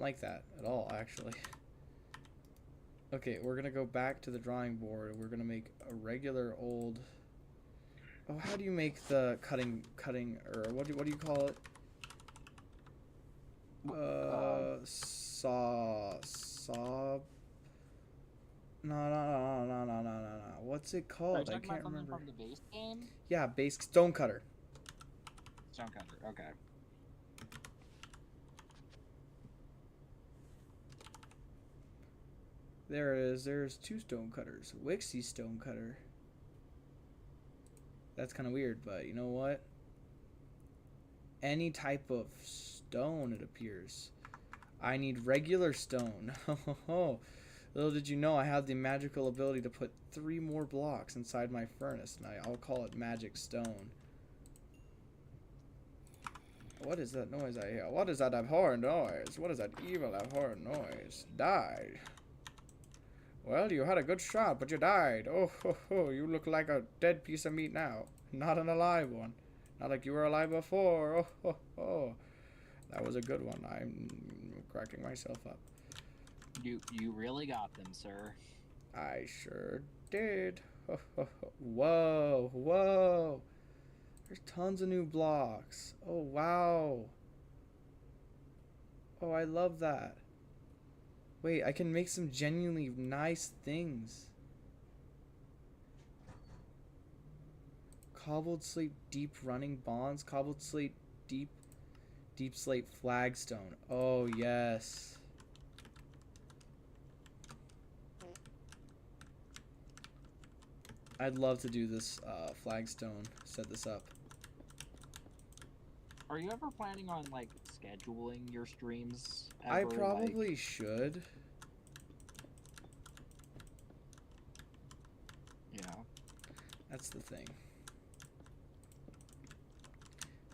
like that at all, actually. Okay, we're gonna go back to the drawing board. We're gonna make a regular old. Oh, how do you make the cutting, or what do you call it? Saw. No. What's it called? I can't remember. From the base game? Yeah, base stone cutter. Stone cutter. Okay. There it is. There's 2 stone cutters. Wixie stone cutter. That's kind of weird, but you know what? Any type of stone, it appears. I need regular stone. Little did you know I have the magical ability to put 3 more blocks inside my furnace, and I'll call it magic stone. What is that noise I hear? What is that abhorrent noise? What is that evil abhorrent noise? Died. Well, you had a good shot, but you died. Oh, you look like a dead piece of meat now. Not an alive one. Not like you were alive before. Oh. That was a good one. I'm cracking myself up. You really got them, sir. I sure did. Whoa. There's tons of new blocks. Oh, wow. Oh, I love that. Wait, I can make some genuinely nice things. Cobbled slate deep running bonds. Cobbled slate deep slate flagstone. Oh, yes. I'd love to do this flagstone. Set this up. Are you ever planning on, like, scheduling your streams? I Ever, probably like... should. Yeah. That's the thing.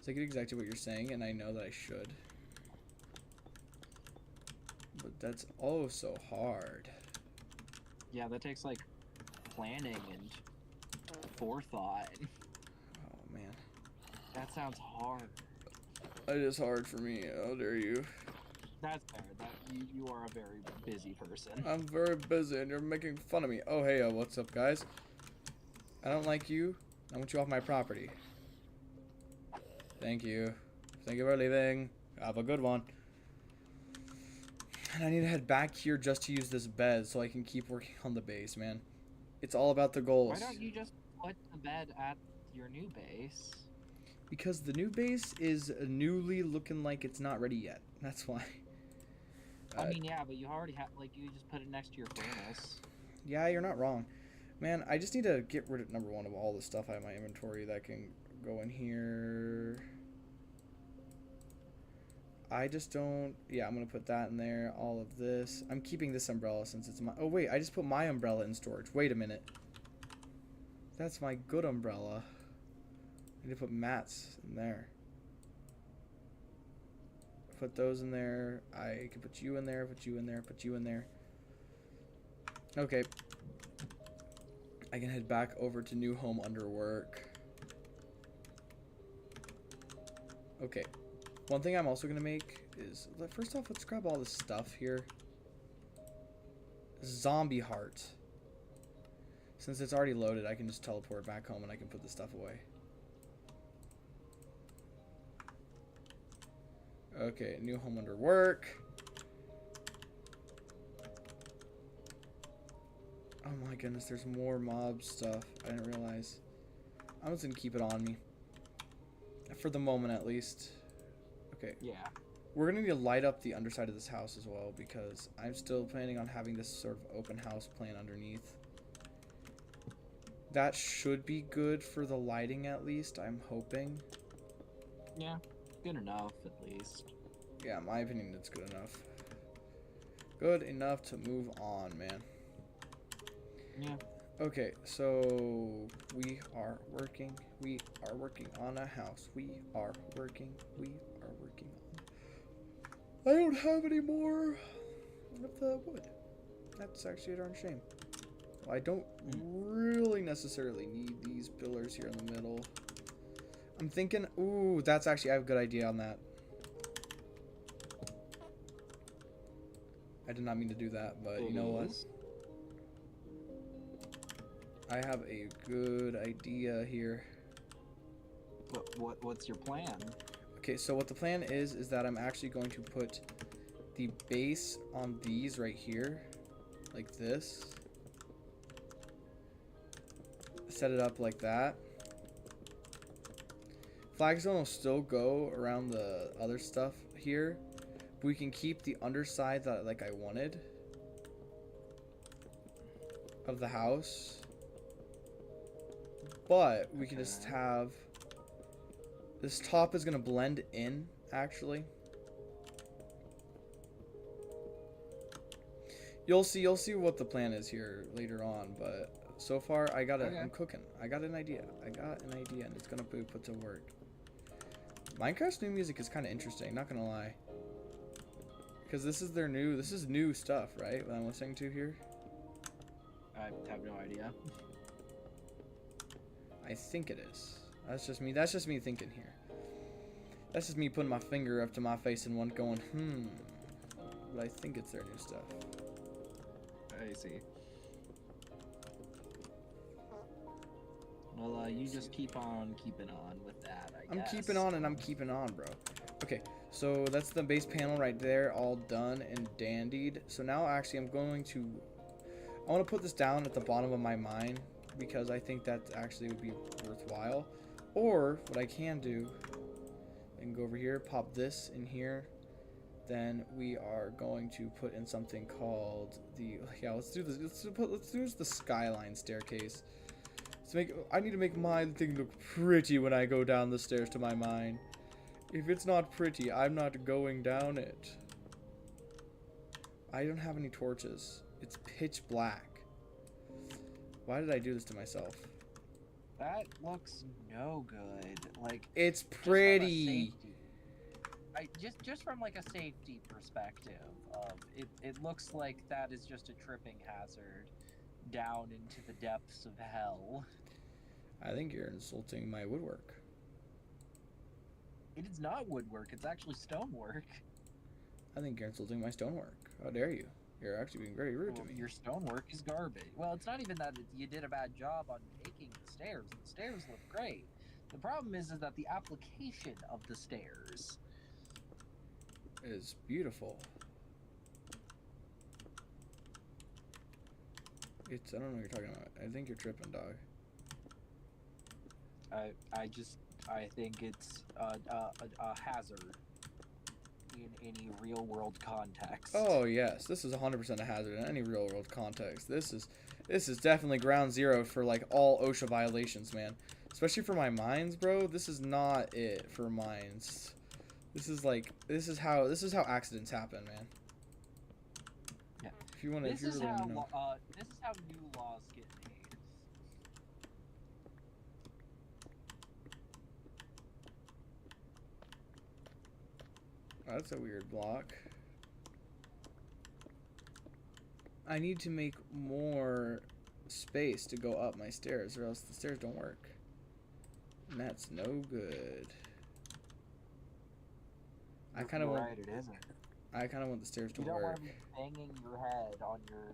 So I get exactly what you're saying, and I know that I should. But that's oh so hard. Yeah, that takes, like, planning and forethought. Oh, man. That sounds hard. It is hard for me. How dare you? That's fair. You are a very busy person. I'm very busy, and you're making fun of me. Oh, hey, what's up, guys? I don't like you. I want you off my property. Thank you. Thank you for leaving. Have a good one. And I need to head back here just to use this bed so I can keep working on the base, man. It's all about the goals. Why don't you just put the bed at your new base? Because the new base is newly looking like it's not ready yet. That's why. I mean, yeah, but you already have, like, you just put it next to your furnace. Yeah, you're not wrong. Man, I just need to get rid of, number one, of all the stuff I have in my inventory that can go in here. I just don't... Yeah, I'm going to put that in there. All of this. I'm keeping this umbrella since it's my... Oh, wait. I just put my umbrella in storage. Wait a minute. That's my good umbrella. I need to put mats in there. Put those in there. I can put you in there, put you in there, put you in there. Okay. I can head back over to new home under work. Okay. One thing I'm also going to make is... First off, let's grab all this stuff here. zombie heart. Since it's already loaded, I can just teleport back home and I can put this stuff away. Okay, new home under work. Oh my goodness, there's more mob stuff. I didn't realize. I'm just gonna keep it on me. For the moment, at least. Okay. Yeah. We're gonna need to light up the underside of this house as well, because I'm still planning on having this sort of open house plan underneath. That should be good for the lighting, at least. I'm hoping. Yeah. Good enough, at least. Yeah, in my opinion, it's good enough. Good enough to move on, man. Yeah. Okay, so we are working. We are working on a house. We are working. We are working on. I don't have any more of the wood. That's actually a darn shame. I don't really necessarily need these pillars here in the middle. I'm thinking, ooh, that's actually, I have a good idea on that. I did not mean to do that, but you know what? I have a good idea here. What's your plan? Okay, so what the plan is that I'm actually going to put the base on these right here, like this. Set it up like that. Flagstone will still go around the other stuff here, but we can keep the underside that like I wanted of the house. But we can just have this top is gonna blend in actually. You'll see what the plan is here later on, but so far I got I'm cooking. I got an idea. And it's gonna be put to work. Minecraft's new music is kind of interesting, not gonna lie. Because this is new stuff, right? What I'm listening to here. I have no idea. I think it is. That's just me thinking here. That's just me putting my finger up to my face and one going, But I think it's their new stuff. I see. Well, you just keep on keeping on with that, I guess. I'm keeping on and I'm keeping on, bro. Okay, so that's the base panel right there, all done and dandied. So now actually I want to put this down at the bottom of my mine, because I think that actually would be worthwhile. Or what I can do, I can go over here, pop this in here. Then we are going to put in something called let's do this. Let's do the skyline staircase. I need to make my thing look pretty when I go down the stairs to my mine. If it's not pretty, I'm not going down it. I don't have any torches. It's pitch black. Why did I do this to myself? That looks no good. Like, it's pretty. Just from like a safety perspective, it looks like that is just a tripping hazard down into the depths of hell. I think you're insulting my woodwork. It is not woodwork, it's actually stonework. I think you're insulting my stonework. How dare you? You're actually being very rude to me. Your stonework is garbage. Well, it's not even that you did a bad job on making the stairs. The stairs look great. The problem is that the application of the stairs is beautiful. I don't know what you're talking about. I think you're tripping, dog. I think it's a hazard in any real world context. Oh yes, this is 100% a hazard in any real world context. This is definitely ground zero for like all OSHA violations, man. Especially for my mines, bro. This is not it for mines. This is how accidents happen, man. Yeah. If you want to, this is how new laws get made. Oh, that's a weird block. I need to make more space to go up my stairs, or else the stairs don't work. And that's no good. I kind of want. It isn't. I kind of want the stairs to You don't work. want to be banging your head on your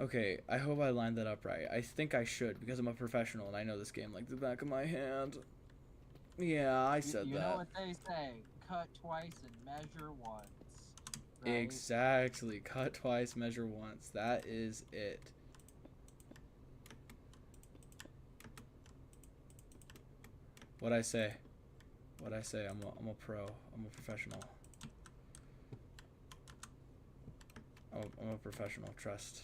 Okay, I hope I lined that up right. I think I should because I'm a professional and I know this game like the back of my hand. Yeah, I said You that. know what they say: cut twice and measure once. Right? Exactly. Cut twice, measure once. That is it. What I say? What I say? I'm a pro. I'm a professional. I'm a professional. Trust.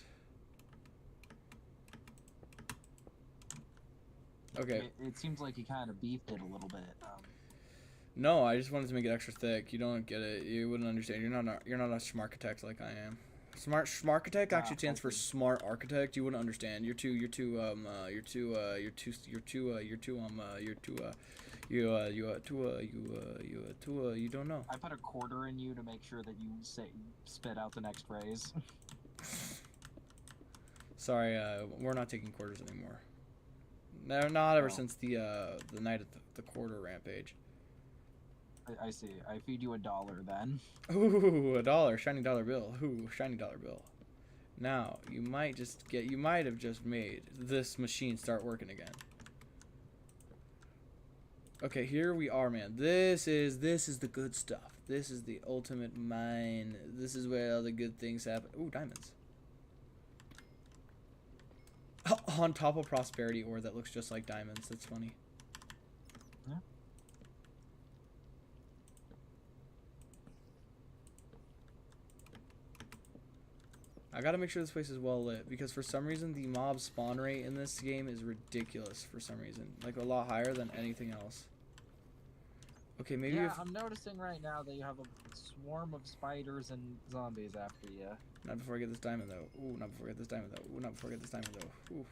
Okay. It seems like you kind of beefed it a little bit. No, I just wanted to make it extra thick. You don't get it. You wouldn't understand. You're not a smarkitect like I am. Smarkitect actually stands for smart architect. You wouldn't understand. You don't know. I put a quarter in you to make sure that you spit out the next phrase. Sorry, we're not taking quarters anymore. No, not ever since the night of the quarter rampage. I see. I feed you $1 then. Ooh, $1, shiny dollar bill. Ooh, shiny dollar bill. Now you might have just made this machine start working again. Okay, here we are, man. This is the good stuff. This is the ultimate mine. This is where all the good things happen. Ooh, diamonds. On top of prosperity ore that looks just like diamonds. That's funny. Yeah. I gotta make sure this place is well lit because for some reason the mob spawn rate in this game is ridiculous for some reason. Like a lot higher than anything else. Okay, maybe Yeah, I'm noticing right now that you have a swarm of spiders and zombies after you. Not before I get this diamond though. Ooh, not before I get this diamond though. Ooh, not before I get this diamond though. Ooh.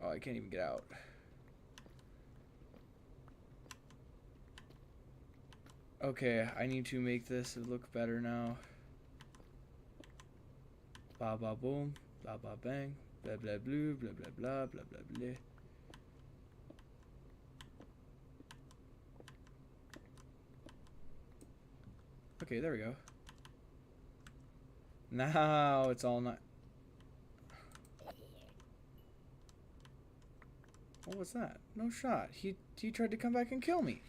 Oh, I can't even get out. Okay, I need to make this look better now. Ba ba boom, ba ba bang, blah blah blue, blah blah blah, blah blah blah. Okay, there we go. Now it's all not. What was that? No shot. He tried to come back and kill me.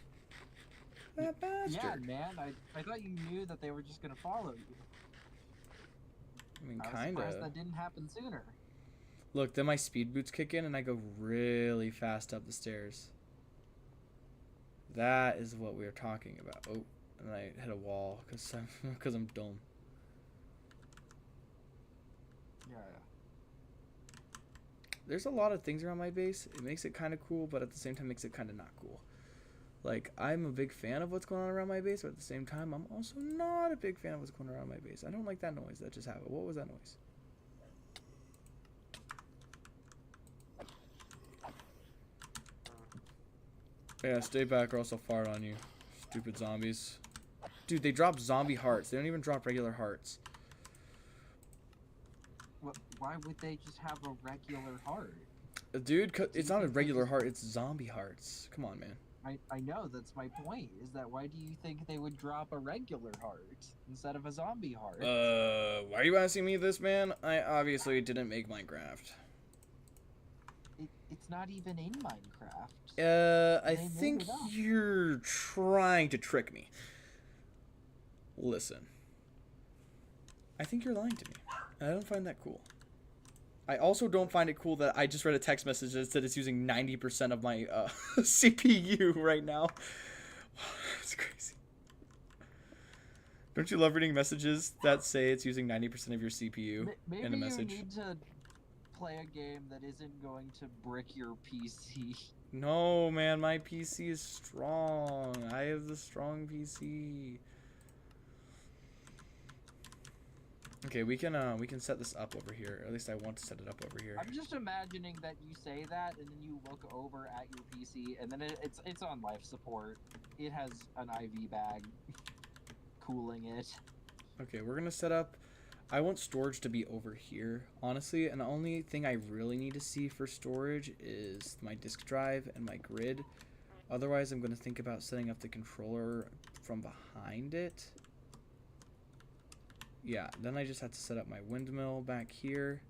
That bastard. Yeah, man. I thought you knew that they were just gonna follow you. I mean, I was kinda. surprised that didn't happen sooner. Look, then my speed boots kick in and I go really fast up the stairs. That is what we are talking about. Oh, and I hit a wall because I'm dumb. Yeah. There's a lot of things around my base. It makes it kind of cool, but at the same time makes it kind of not cool. Like, I'm a big fan of what's going on around my base, but at the same time, I'm also not a big fan of what's going on around my base. I don't like that noise that just happened. What was that noise? Yeah, stay back or else I'll fart on you. Stupid zombies. Dude, they drop zombie hearts. They don't even drop regular hearts. Why would they just have a regular heart? Dude, it's not a regular heart. It's zombie hearts. Come on, man. I know, that's my point, is that why do you think they would drop a regular heart instead of a zombie heart? Why are you asking me this, man? I obviously didn't make Minecraft. It's not even in Minecraft. I think you're trying to trick me. Listen. I think you're lying to me. I don't find that cool. I also don't find it cool that I just read a text message that said it's using 90% of my CPU right now. It's crazy. Don't you love reading messages that say it's using 90% of your CPU in a message? Maybe you need to play a game that isn't going to brick your PC. No, man, my PC is strong. I have the strong PC. Okay, we can set this up over here. Or at least I want to set it up over here. I'm just imagining that you say that, and then you look over at your PC, and then it's on life support. It has an IV bag cooling it. Okay, we're gonna set up I want storage to be over here, honestly, and the only thing I really need to see for storage is my disk drive and my grid. Otherwise, I'm going to think about setting up the controller from behind it. Yeah, then I just have to set up my windmill back here.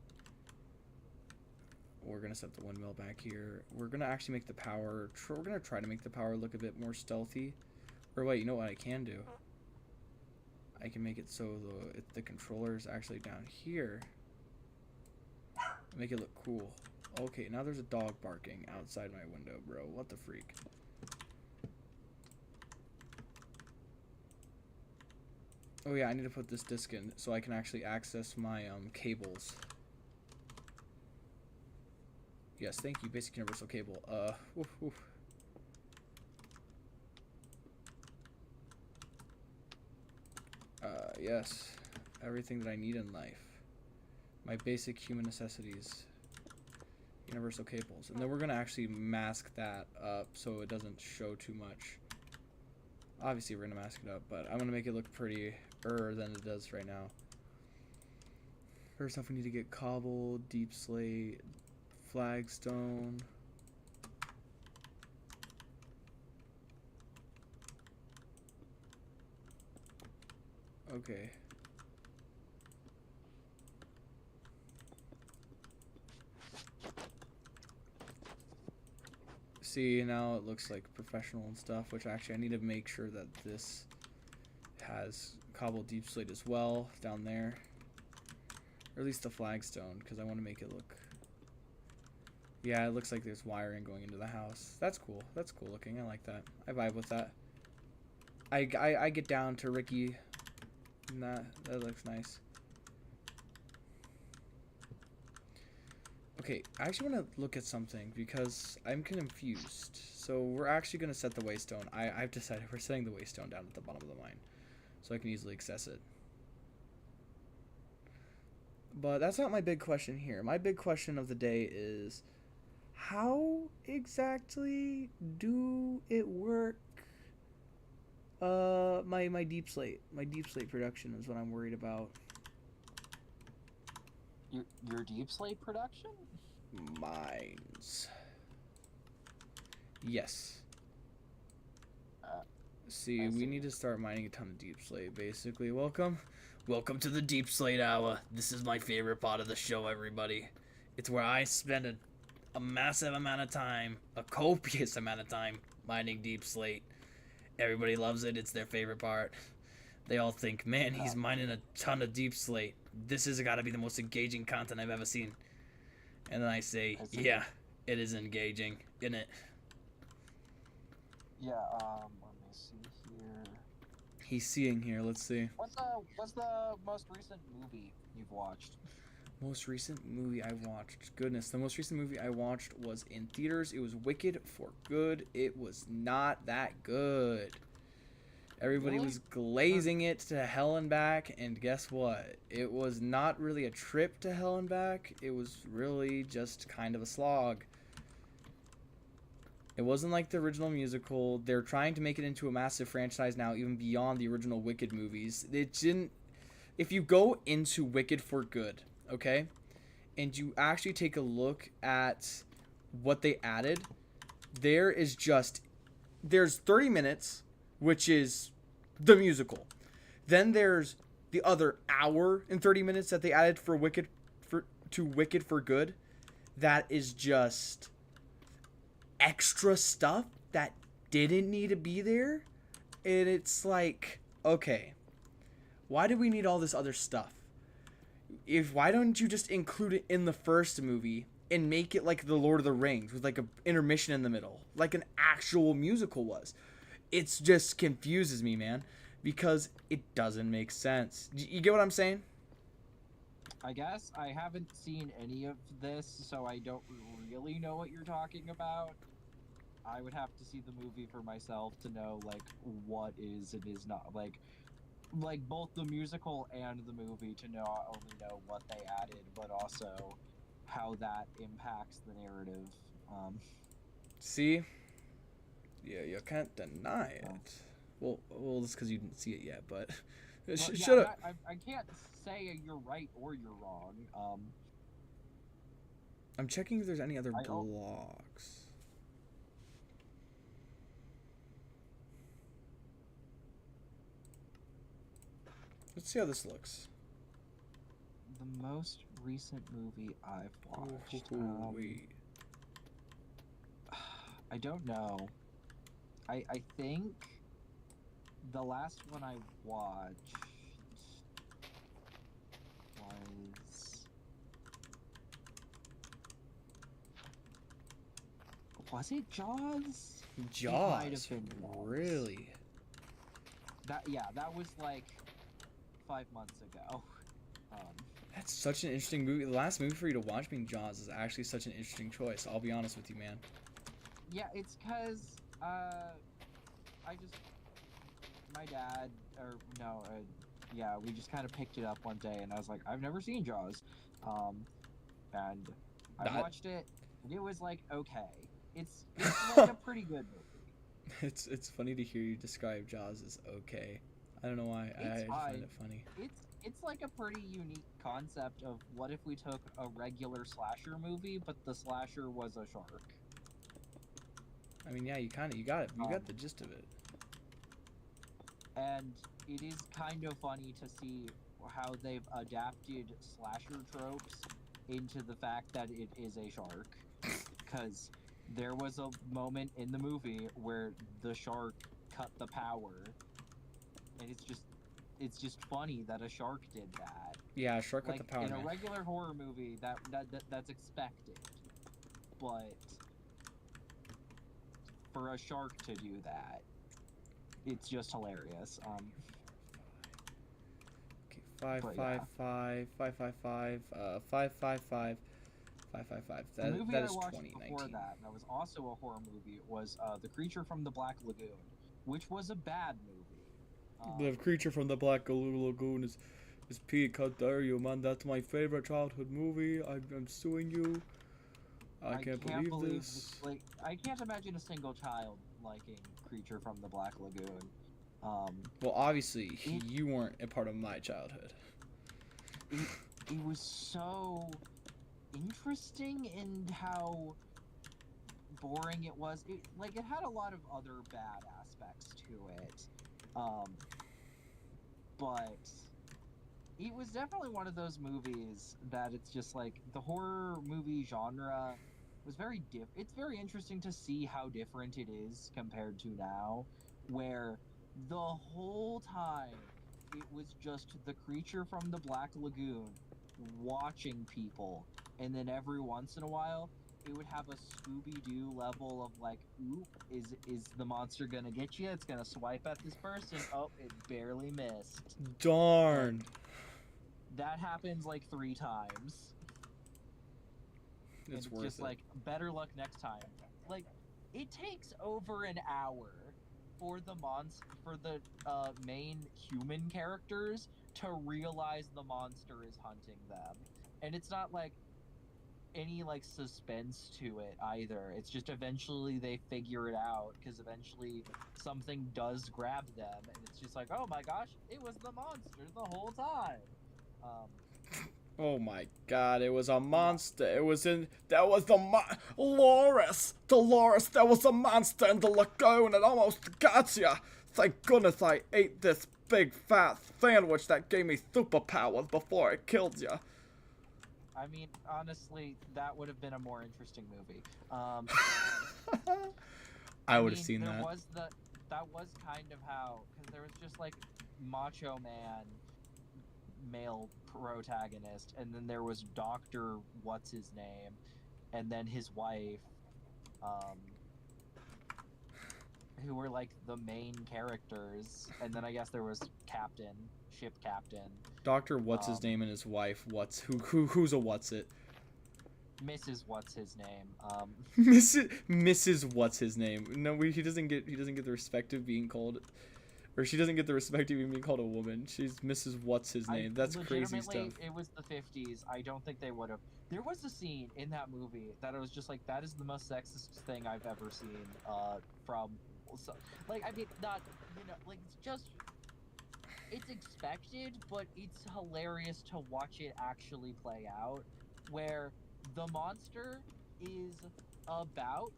We're going to set the windmill back here. We're going to actually make the power, we're going to try to make the power look a bit more stealthy. Or wait, you know what I can do? I can make it so the controller is actually down here. Make it look cool. Okay, now there's a dog barking outside my window, bro. What the freak? Oh yeah, I need to put this disc in so I can actually access my cables. Yes, thank you, basic universal cable. Woof, woof. Yes, everything that I need in life. My basic human necessities. Universal cables. And then we're gonna actually mask that up so it doesn't show too much. Obviously we're gonna mask it up, but I'm gonna make it look prettier than it does right now. First off, we need to get cobble, deep slate, flagstone. Okay. See, now it looks like professional and stuff, which actually I need to make sure that this has cobble deep slate as well down there. Or at least the flagstone, because I want to make it look... Yeah, it looks like there's wiring going into the house. That's cool. That's cool looking. I like that. I vibe with that. I get down to Ricky. That looks nice. Okay, I actually want to look at something because I'm confused. So we're actually going to set the waystone. I've decided we're setting the waystone down at the bottom of the mine so I can easily access it. But that's not my big question here. My big question of the day is, how exactly do it work? My deep slate production is what I'm worried about. Your deep slate production? Mines. Yes. See, we need to start mining a ton of deep slate, basically. Welcome to the deep slate hour. This is my favorite part of the show, everybody. It's where I spend a massive amount of time, a copious amount of time, mining deep slate. Everybody loves it. It's their favorite part. They all think, man, he's mining a ton of deep slate. This has got to be the most engaging content I've ever seen. And then I say, yeah, it is engaging, isn't it? Yeah, let me see here. He's seeing here. Let's see. What's the most recent movie you've watched? Most recent movie I watched. Goodness, the most recent movie I watched was in theaters. It was Wicked for Good. It was not that good. Everybody was glazing it to hell and back, and guess what? It was not really a trip to hell and back. It was really just kind of a slog. It wasn't like the original musical. They're trying to make it into a massive franchise now, even beyond the original Wicked movies. It didn't... If you go into Wicked for Good, okay, and you actually take a look at what they added, there's 30 minutes, which is the musical. Then there's the other hour and 30 minutes that they added for Wicked for Good. That is just extra stuff that didn't need to be there. And it's like, okay, why do we need all this other stuff? Why don't you just include it in the first movie and make it like the Lord of the Rings with like an intermission in the middle, like an actual musical was? It just confuses me, man, because it doesn't make sense. You get what I'm saying? I guess I haven't seen any of this, so I don't really know what you're talking about. I would have to see the movie for myself to know, like, what is and is not, like both the musical and the movie, to not only know what they added, but also how that impacts the narrative. See? Yeah, you can't deny it. Well, it's because you didn't see it yet, but Well, yeah, Shut up. I can't say you're right or you're wrong. I'm checking if there's any other I al- blogs. Let's see how this looks. the most recent movie I've watched. Wait. I don't know. I think the last one I watched was it Jaws? Jaws. It might have been Jaws. Really? That was like 5 months ago. That's such an interesting movie. The last movie for you to watch being Jaws is actually such an interesting choice. I'll be honest with you, man. Yeah, it's because my dad, we just kind of picked it up one day, and I was like, I've never seen Jaws, and I watched it, and it was like, okay, it's like a pretty good movie. It's funny to hear you describe Jaws as okay. I don't know why. I find it funny. It's like a pretty unique concept of what if we took a regular slasher movie, but the slasher was a shark. I mean, yeah, you got it. You got the gist of it. And it is kind of funny to see how they've adapted slasher tropes into the fact that it is a shark. Because there was a moment in the movie where the shark cut the power, and it's just funny that a shark did that. Yeah, a shark like, with the power. In man. a regular horror movie, that's expected, but for a shark to do that, it's just hilarious. Okay, 555 555 555 555. The movie That I is watched 2019. before that was also a horror movie, was The Creature from the Black Lagoon, which was a bad movie. The Creature from the Black Lagoon is Pete. How dare you, man? That's my favorite childhood movie. I'm suing you. I can't believe this. Like, I can't imagine a single child liking Creature from the Black Lagoon. Well, obviously, you weren't a part of my childhood. It was so interesting in how boring it was. It had a lot of other bad aspects to it. But it was definitely one of those movies that it's just like the horror movie genre was very it's very interesting to see how different it is compared to now, where the whole time it was just the Creature from the Black Lagoon watching people, and then every once in a while it would have a Scooby-Doo level of like, ooh, is the monster gonna get you? It's gonna swipe at this person. Oh, it barely missed. Darn. That happens like 3 times. It's worth just it. like, better luck next time. Like, it takes over an hour for the main human characters to realize the monster is hunting them, and it's not like any like suspense to it either. It's just eventually they figure it out, because eventually something does grab them, and it's just like, oh my gosh, it was the monster the whole time. Oh my god, it was a monster. That was Dolores, there was a monster in the lagoon. It almost got ya. Thank goodness I ate this big fat sandwich that gave me superpowers before it killed ya. I mean, honestly, that would have been a more interesting movie. I would have seen that. That was kind of how, because there was just like Macho Man male protagonist, and then there was Dr. what's his name, and then his wife, who were like the main characters, and then I guess there was ship captain. Dr. what's his name and his wife, who's a what's it? Mrs. what's his name. Mrs. what's his name. No, he doesn't get the respect of being called, or she doesn't get the respect of even being called a woman. She's Mrs. what's his name. That's crazy stuff. It was the 50s. I don't think they would have. There was a scene in that movie that I was just like, that is the most sexist thing I've ever seen. From, like, I mean, not, like, it's just it's expected, but it's hilarious to watch it actually play out, where the monster is about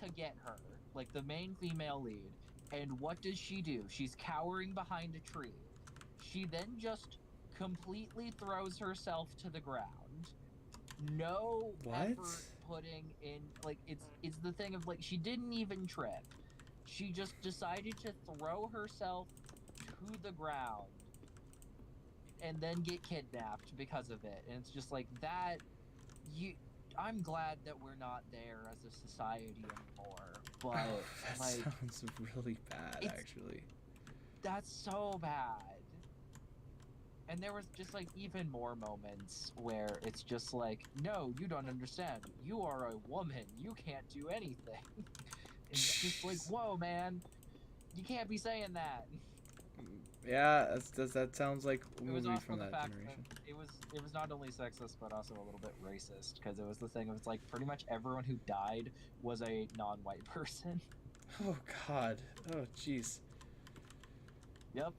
to get her, like the main female lead, and what does she do? She's cowering behind a tree. She then just completely throws herself to the ground. No What? effort putting in, like, it's the thing of, like, she didn't even trip. She just decided to throw herself to the ground and then get kidnapped because of it. And it's just like that. I'm glad that we're not there as a society anymore. But That like, sounds really bad, it's- actually. that's so bad. And there was just like even more moments where it's just like, no, you don't understand. You are a woman. You can't do anything. It's just like, whoa, man, you can't be saying that. Yeah, that sounds like a It was movie also from the that fact generation. that it was not only sexist but also a little bit racist, because it was the thing of, it's like pretty much everyone who died was a non-white person. Oh God. Oh jeez. Yep.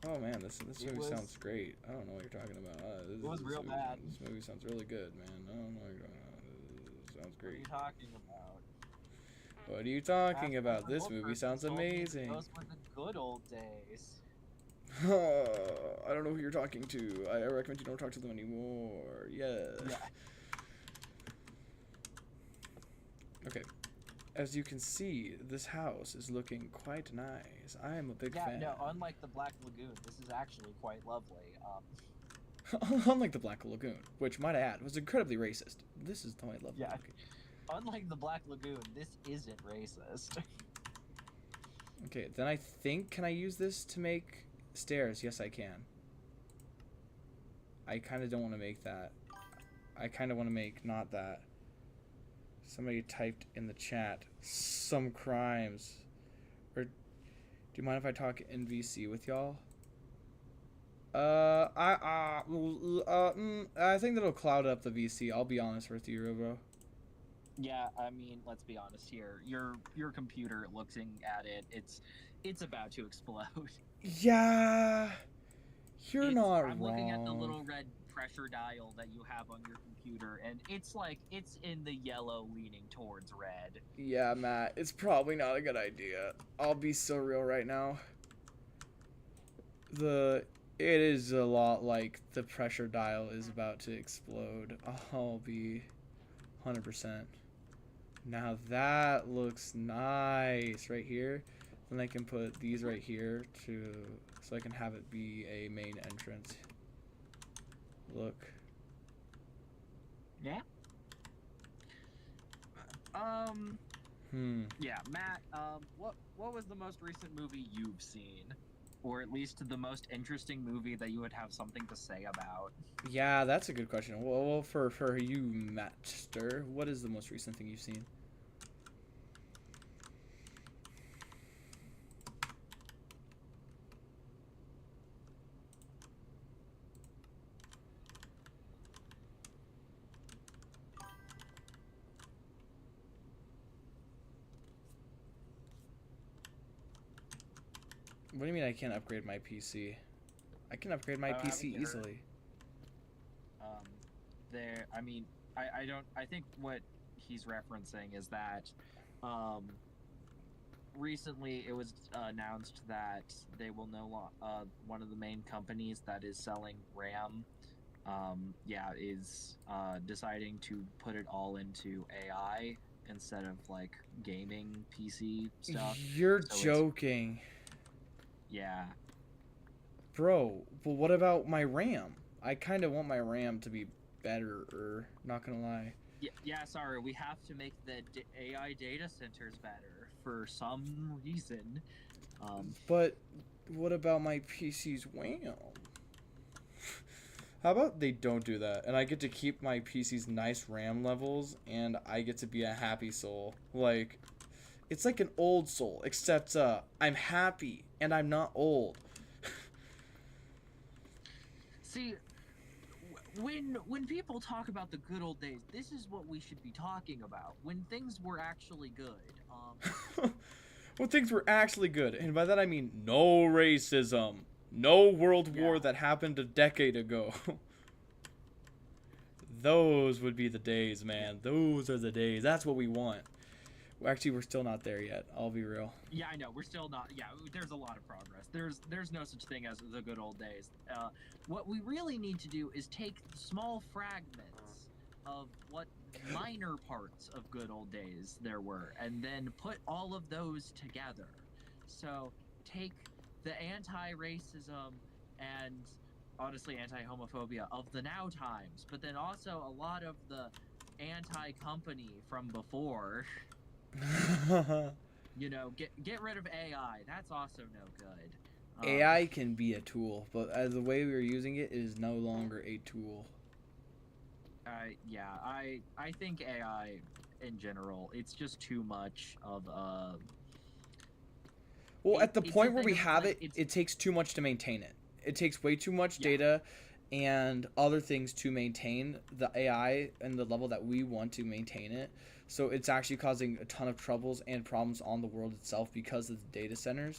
Oh man, this It movie was- sounds great. I don't know what you're talking about. It was real bad. This movie sounds really good, man. I don't know what you're talking about. This sounds What are you great. talking about? What are you talking Ask about? every This old movie person sounds told me amazing. Those were the good old days. I don't know who you're talking to. I recommend you don't talk to them anymore. Yeah. Yeah. Okay. As you can see, this house is looking quite nice. I am a big Yeah, fan. no, unlike the Black Lagoon, this is actually quite lovely. Unlike the Black Lagoon, which, might I add, was incredibly racist. This is quite lovely. Yeah. looking. Unlike the Black Lagoon, this isn't racist. Okay, then I think, can I use this to make stairs? Yes, I can. I kind of don't want to make that. I kind of want to make not that. Somebody typed in the chat some crimes. Or do you mind if I talk in VC with y'all? I think that'll cloud up the VC. I'll be honest with you, Robo. Yeah, I mean, let's be honest here. Your computer, looking at it, it's about to explode. Yeah, you're not I'm wrong. looking at the little red pressure dial that you have on your computer, and it's in the yellow leaning towards red. Yeah, Matt, it's probably not a good idea. I'll be so real right now. It is a lot like the pressure dial is about to explode. I'll be 100%. Now that looks nice right here. Then I can put these right here so I can have it be a main entrance. Look. Yeah. Yeah, Matt. What was the most recent movie you've seen, or at least the most interesting movie that you would have something to say about? Yeah, that's a good question. Well, for you, Mattster, what is the most recent thing you've seen? What do you mean I can't upgrade my PC? I can upgrade my I haven't PC heard. easily. I think what he's referencing is that, recently it was announced that they will one of the main companies that is selling RAM, is deciding to put it all into AI instead of like gaming PC stuff. You're So it's- joking. Yeah. Bro, but what about my RAM? I kind of want my RAM to be better, not gonna lie. Yeah, sorry, we have to make the AI data centers better for some reason. But what about my PC's RAM? How about they don't do that, and I get to keep my PC's nice RAM levels, and I get to be a happy soul. Like, it's like an old soul, except I'm happy, and I'm not old. See, when people talk about the good old days, this is what we should be talking about. When things were actually good. When things were actually good, and by that I mean no racism. No World War Yeah. that happened a decade ago. Those would be the days, man. Those are the days. That's what we want. Actually, we're still not there yet. I'll be real. Yeah, I know. We're still not. Yeah, there's a lot of progress. There's no such thing as the good old days. What we really need to do is take small fragments of what minor parts of good old days there were, and then put all of those together. So take the anti-racism and honestly anti-homophobia of the now times, but then also a lot of the anti-company from before. You know, get rid of AI. That's also no good. AI can be a tool, but as the way we are using it, it is no longer a tool. Yeah, I think AI in general, it's just too much of a. Well, at the it's a point where thing we of, have like, it, it takes too much to maintain it. It takes way too much Yeah. data and other things to maintain the AI and the level that we want to maintain it. So it's actually causing a ton of troubles and problems on the world itself because of the data centers.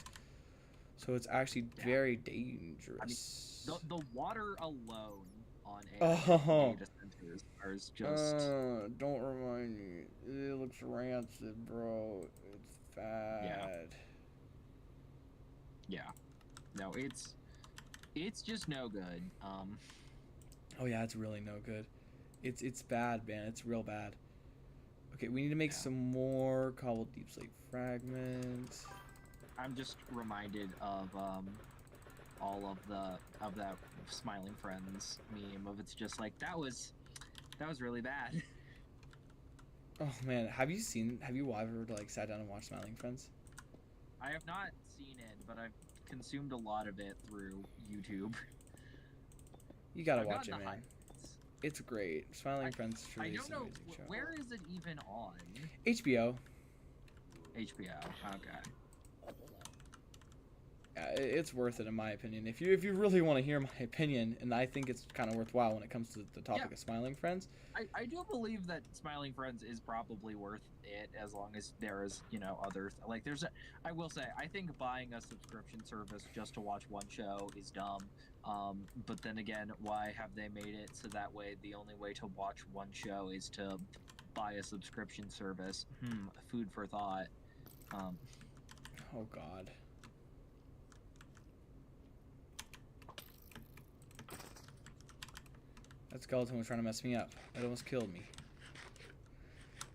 So it's actually Yeah. very dangerous. The water alone on AI Oh. data centers is just. Don't remind me. It looks rancid, bro. It's bad. Yeah. No, it's just no good. Oh yeah, it's really no good. It's bad, man. It's real bad. Okay, we need to make Yeah. some more cobbled deep slate fragments. I'm just reminded of all of that Smiling Friends meme of it's just like that was really bad. Oh man, have you ever like sat down and watched Smiling Friends? I have not seen it, but I've consumed a lot of it through YouTube. You gotta I've watch it, gotten the man. highlights. It's great. Smiling Friends is I really don't an know amazing show. where is it even on HBO. HBO. Okay. It's worth it in my opinion. If you really want to hear my opinion, and I think it's kind of worthwhile when it comes to the topic Yeah. of Smiling Friends. I do believe that Smiling Friends is probably worth it as long as there is, other like there's a. I will say I think buying a subscription service just to watch one show is dumb. But then again, why have they made it so that way the only way to watch one show is to buy a subscription service? Food for thought. Oh God. That skeleton was trying to mess me up. It almost killed me.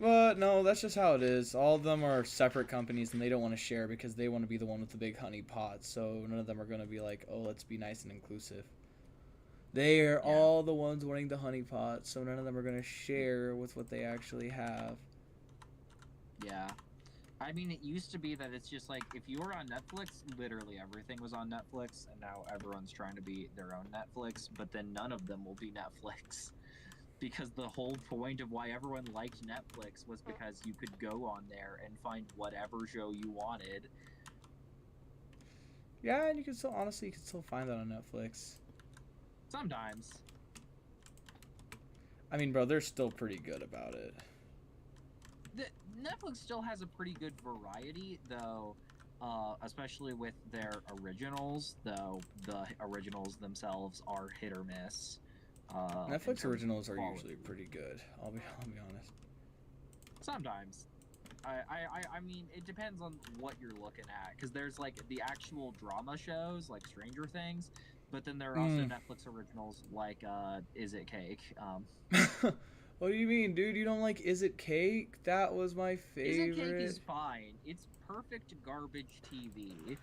But no, that's just how it is. All of them are separate companies and they don't want to share because they want to be the one with the big honey pot. So none of them are going to be like, oh, let's be nice and inclusive. They are all the ones wanting the honey pot, so none of them are going to share with what they actually have. Yeah. I mean, it used to be that it's just like, if you were on Netflix, literally everything was on Netflix, and now everyone's trying to be their own Netflix, but then none of them will be Netflix. Because the whole point of why everyone liked Netflix was because you could go on there and find whatever show you wanted. Yeah, and you can still, honestly, you can still find that on Netflix. Sometimes. I mean, bro, they're still pretty good about it. Netflix still has a pretty good variety, though, especially with their originals, though the originals themselves are hit or miss. Netflix originals are usually pretty good. I'll be honest. Sometimes. I mean, it depends on what you're looking at, because there's, like, the actual drama shows, like Stranger Things, but then there are also Netflix originals like, Is It Cake? What do you mean, dude? You don't like Is It Cake? That was my favorite. Is It Cake is fine. It's perfect garbage TV.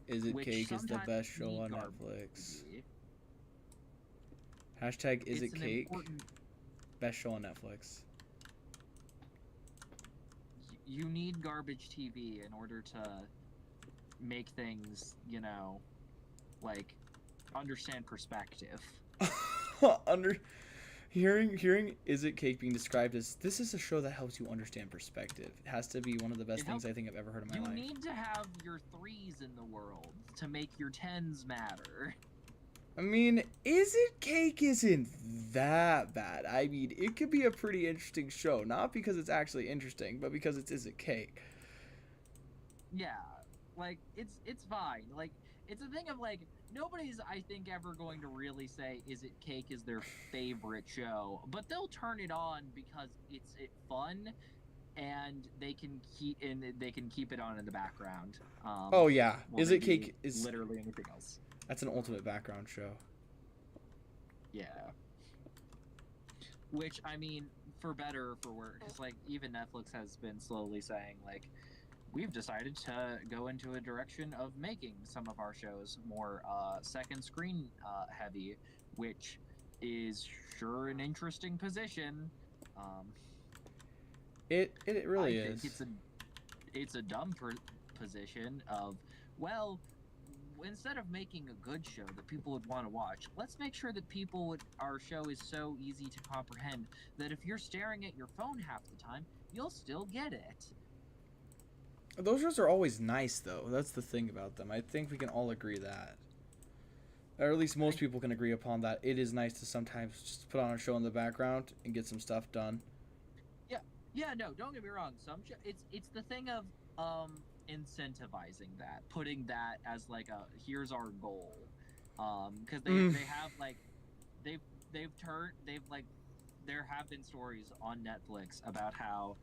Is It which Cake is the sometimes best show need on garbage Netflix. TV. Hashtag Is It It's an Cake? important- Best show on Netflix. You need garbage TV in order to make things, like, understand perspective. Hearing Is It Cake being described as this is a show that helps you understand perspective. It has to be one of the best things I think I've ever heard in my You life. need to have your 3s in the world to make your 10s matter. I mean, Is It Cake isn't that bad. I mean, it could be a pretty interesting show. Not because it's actually interesting, but because it's Is It Cake. Yeah, like, it's fine. Like, it's a thing of like nobody's I think ever going to really say Is It Cake is their favorite show, but they'll turn it on because it's fun and they can keep it on in the background. Oh yeah, while Is they It do Cake is literally anything else. that's an ultimate background show. Yeah. Which I mean, for better or for worse, like even Netflix has been slowly saying like we've decided to go into a direction of making some of our shows more second screen heavy, which is sure an interesting position. It really I is. think it's a dumb position of, well, instead of making a good show that people would want to watch, let's make sure that our show is so easy to comprehend that if you're staring at your phone half the time, you'll still get it. Those shows are always nice, though. That's the thing about them. I think we can all agree that. Or at least most people can agree upon that. It is nice to sometimes just put on a show in the background and get some stuff done. Yeah, no, don't get me wrong. It's the thing of incentivizing that, putting that as like a here's our goal. Because they have like there have been stories on Netflix about how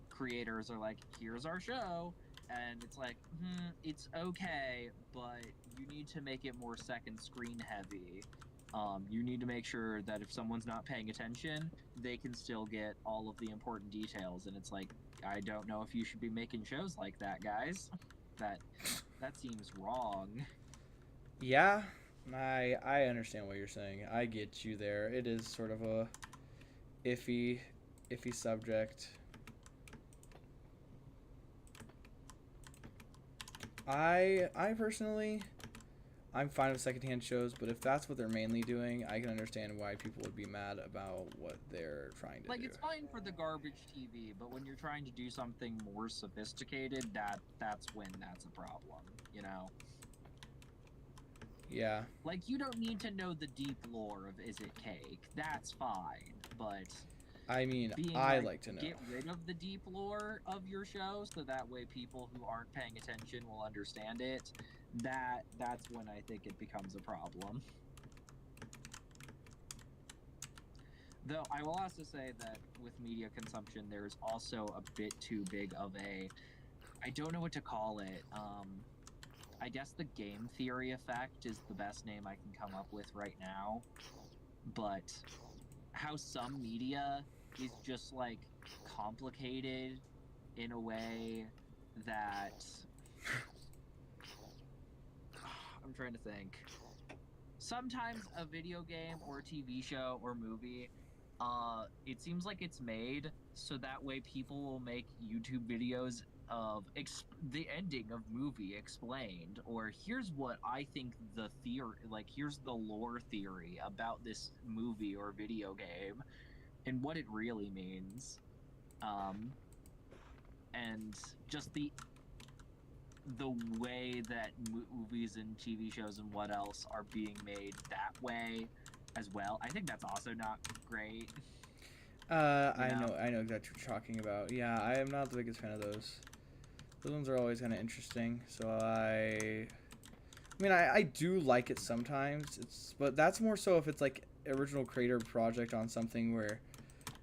creators are like, here's our show, and it's like, it's okay, but you need to make it more second screen heavy. You need to make sure that if someone's not paying attention, they can still get all of the important details. And it's like, I don't know if you should be making shows like that, guys. That seems wrong. Yeah, I understand what you're saying. I get you there. It is sort of a iffy subject. I personally, I'm fine with secondhand shows, but if that's what they're mainly doing, I can understand why people would be mad about what they're trying to do. Like, it's fine for the garbage TV, but when you're trying to do something more sophisticated, that's when that's a problem, you know? Yeah. Like, you don't need to know the deep lore of Is It Cake. That's fine, but... I mean, I like to know. Get rid of the deep lore of your show, so that way people who aren't paying attention will understand it. That's when I think it becomes a problem. Though I will also say that with media consumption, there's also a bit too big of a, I don't know what to call it. I guess the game theory effect is the best name I can come up with right now. But how some media is just like complicated in a way that I'm trying to think. Sometimes a video game or a TV show or movie, it seems like it's made so that way people will make YouTube videos of the ending of movie explained, or here's what I think the theory, like here's the lore theory about this movie or video game and what it really means. And just the way that movies and TV shows and what else are being made that way as well. I think that's also not great. I know exactly what you're talking about. Yeah, I am not the biggest fan of those. Those ones are always kind of interesting. So I mean, I do like it sometimes. But that's more so if it's like original creator project on something where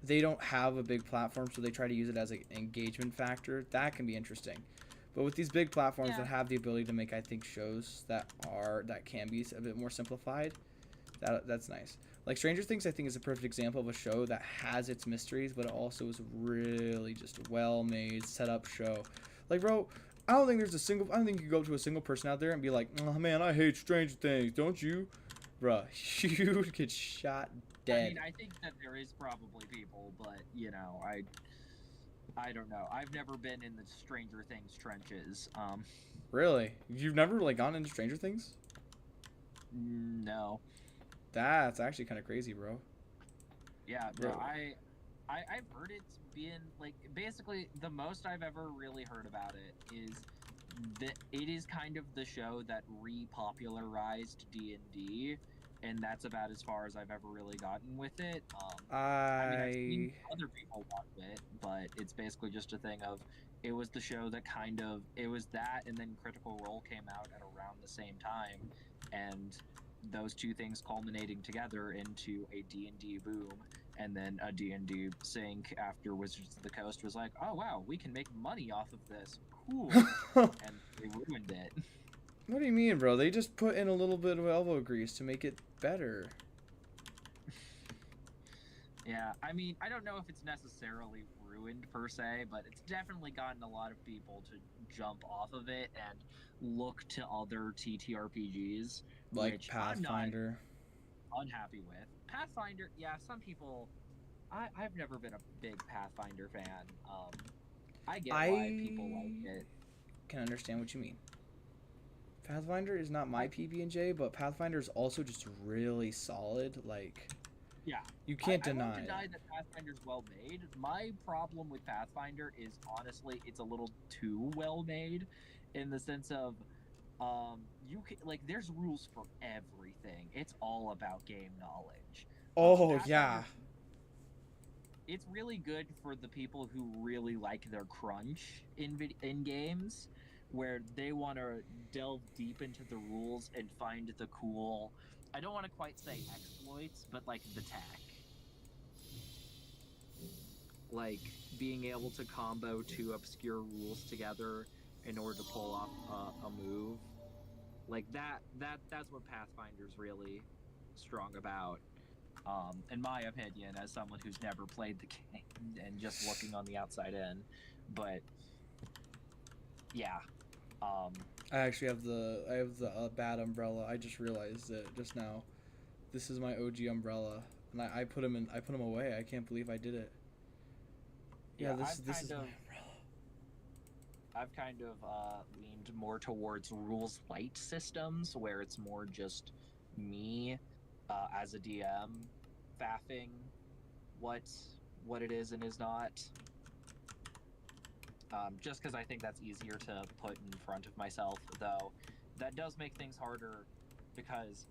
they don't have a big platform, so they try to use it as an engagement factor. That can be interesting. But with these big platforms that have the ability to make, I think, shows that can be a bit more simplified, that's nice. Like Stranger Things, I think is a perfect example of a show that has its mysteries, but it also is really just a well-made, set-up show. Like, bro, I don't think you go up to a single person out there and be like, oh man, I hate Stranger Things, don't you? Bruh, you would get shot dead. I mean, I think that there is probably people, but, you know, I don't know. I've never been in the Stranger Things trenches. Really? You've never, like, gone into Stranger Things? No. That's actually kind of crazy, bro. Yeah, no, I've heard it's been, like, basically, the most I've ever really heard about it is that it is kind of the show that repopularized D&D, and that's about as far as I've ever really gotten with it. I mean, I've seen other people watch it, but it's basically just a thing of it was the show that it was that, and then Critical Role came out at around the same time, and those two things culminating together into a D&D boom, and then a D&D sync after Wizards of the Coast was like, oh wow, we can make money off of this. Cool. And they ruined it. What do you mean, bro? They just put in a little bit of elbow grease to make it better. Yeah, I mean, I don't know if it's necessarily ruined per se, but it's definitely gotten a lot of people to jump off of it and look to other TTRPGs, Like which Pathfinder. I'm not unhappy with. Pathfinder, yeah, some people. I've never been a big Pathfinder fan. I get why people like it. Can understand what you mean. Pathfinder is not my PB&J, but Pathfinder is also just really solid. Like, yeah, you can't I deny won't it. deny that Pathfinder's well made. My problem with Pathfinder is honestly it's a little too well made, in the sense of, you can like there's rules for everything. It's all about game knowledge. Oh, Pathfinder, yeah. it's really good for the people who really like their crunch in games, where they want to delve deep into the rules and find the cool. I don't want to quite say exploits, but like the tech, like being able to combo two obscure rules together in order to pull off a move, like that's what Pathfinder's really strong about. In my opinion, as someone who's never played the game and just looking on the outside in, but yeah, I actually have the bad umbrella. I just realized it just now. This is my OG umbrella, and I put him away. I can't believe I did it. Yeah, this is my umbrella. I've kind of leaned more towards rules light systems, where it's more just me as a DM faffing what it is and is not. Just because I think that's easier to put in front of myself, though that does make things harder, because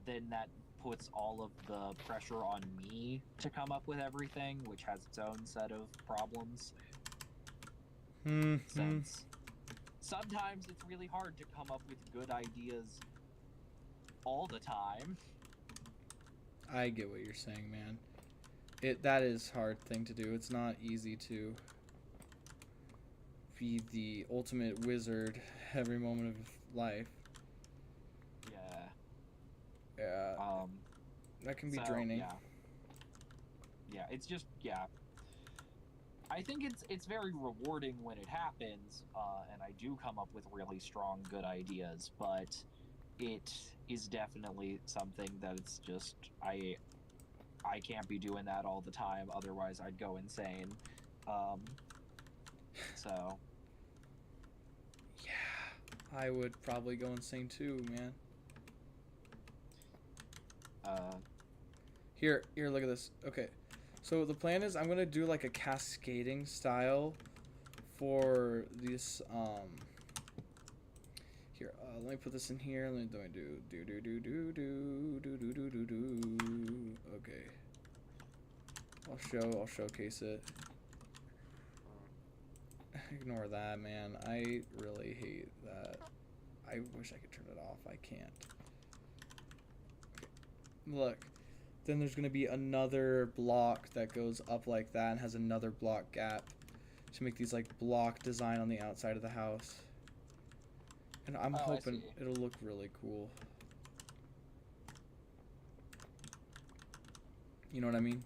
then that puts all of the pressure on me to come up with everything, which has its own set of problems. Since sometimes it's really hard to come up with good ideas all the time. I get what you're saying, man. That is a hard thing to do. It's not easy to be the ultimate wizard every moment of life. Yeah. That can be draining. Yeah, it's just, yeah. I think it's very rewarding when it happens, and I do come up with really strong, good ideas, but it is definitely something that it's just, I can't be doing that all the time, otherwise I'd go insane. So. Yeah, I would probably go insane too, man. Here, look at this. Okay, so the plan is I'm gonna do like a cascading style for this. Here, let me put this in here. Let me do. Okay, I'll showcase it. Ignore that, man. I really hate that. I wish I could turn it off. I can't. Okay. Look. Then there's going to be another block that goes up like that and has another block gap to make these like block design on the outside of the house. And I'm hoping it'll look really cool. You know what I mean?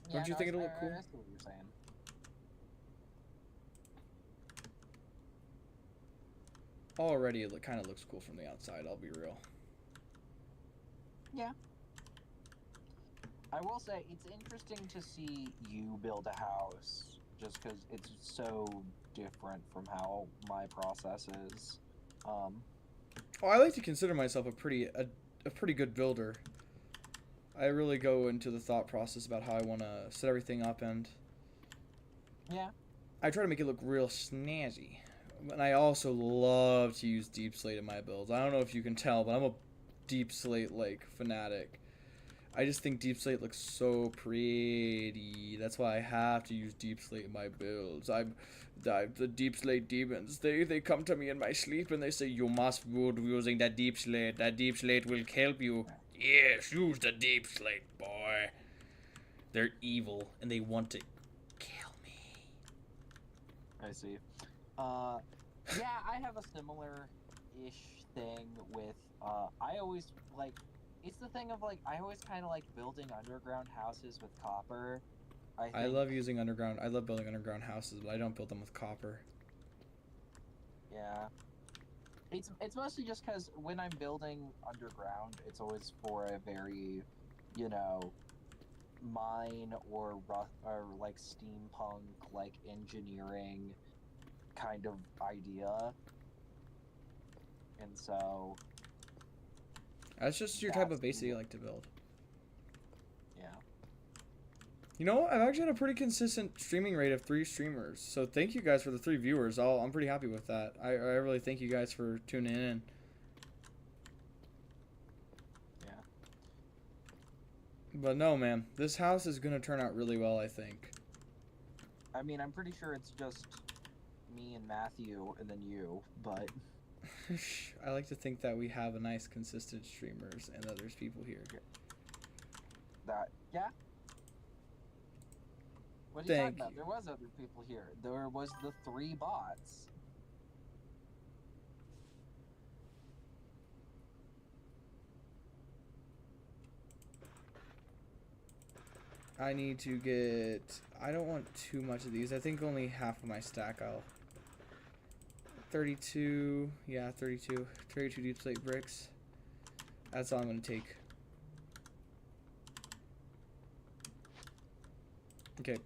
Yeah, Don't you think it'll look cool? I see what you're saying. Already it kind of looks cool from the outside, I'll be real. Yeah. I will say, it's interesting to see you build a house, just because it's so different from how my process is. Oh, I like to consider myself a pretty good builder. I really go into the thought process about how I want to set everything up, and yeah, I try to make it look real snazzy. And I also love to use deep slate in my builds. I don't know if you can tell, but Deep Slate like fanatic. I just think Deep Slate looks so pretty. That's why I have to use Deep Slate in my builds. The Deep Slate demons. They come to me in my sleep and they say you must build using that Deep Slate. That Deep Slate will help you. Yes, use the Deep Slate, boy. They're evil and they want to kill me. I see. Yeah, I have a similar-ish thing with, I always, like, it's the thing of, like, I always kind of like building underground houses with copper. I love using underground. I love building underground houses, but I don't build them with copper. Yeah. It's mostly just because when I'm building underground, it's always for a very, you know, mine or like steampunk, like engineering kind of idea. And so That's just your type of that's base that you like to build. yeah. You know, I've actually had a pretty consistent streaming rate of 3 streamers. So thank you guys for the 3 viewers. I'm pretty happy with that. I really thank you guys for tuning in. Yeah. But no, man, this house is gonna turn out really well, I think. I mean, I'm pretty sure it's just me and Matthew and then you, but I like to think that we have a nice, consistent streamers and that there's people here. that, yeah. What are you Thank talking about? you. There was other people here. There was the 3 bots. I need to get... I don't want too much of these. I think only half of my stack I'll... 32... Yeah, 32. 32 deep slate bricks. That's all I'm going to take. Okay.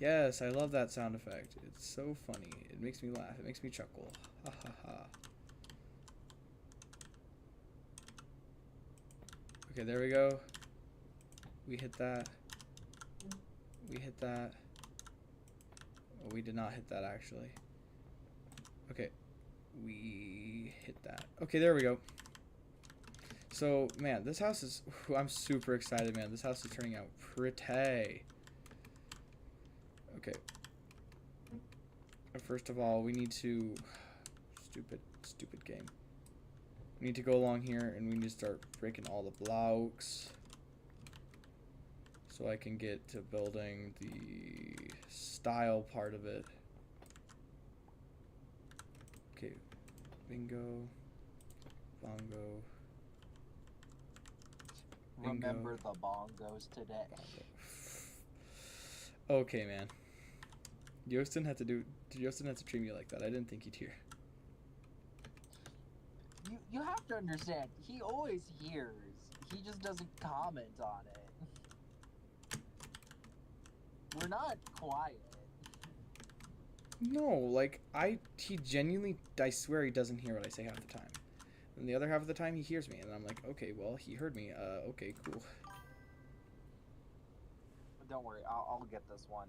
Yes, I love that sound effect. It's so funny. It makes me laugh. It makes me chuckle. Ha ha ha. Okay, there we go. We hit that. We hit that. Oh, we did not hit that, actually. Okay. We hit that. Okay, there we go. So, man, this house is... I'm super excited, man. This house is turning out pretty. Okay. First of all, we need to... Stupid game. We need to go along here and we need to start breaking all the blocks. So I can get to building the style part of it. Okay. Bingo. Bongo. Bingo. Remember the bongos today. Okay, man. Yosten had to treat me like that. I didn't think he'd hear. You have to understand, he always hears. He just doesn't comment on it. We're not quiet. No, like, he genuinely, I swear he doesn't hear what I say half the time. And the other half of the time he hears me, and I'm like, okay, well, he heard me. Okay, cool. But don't worry, I'll get this one.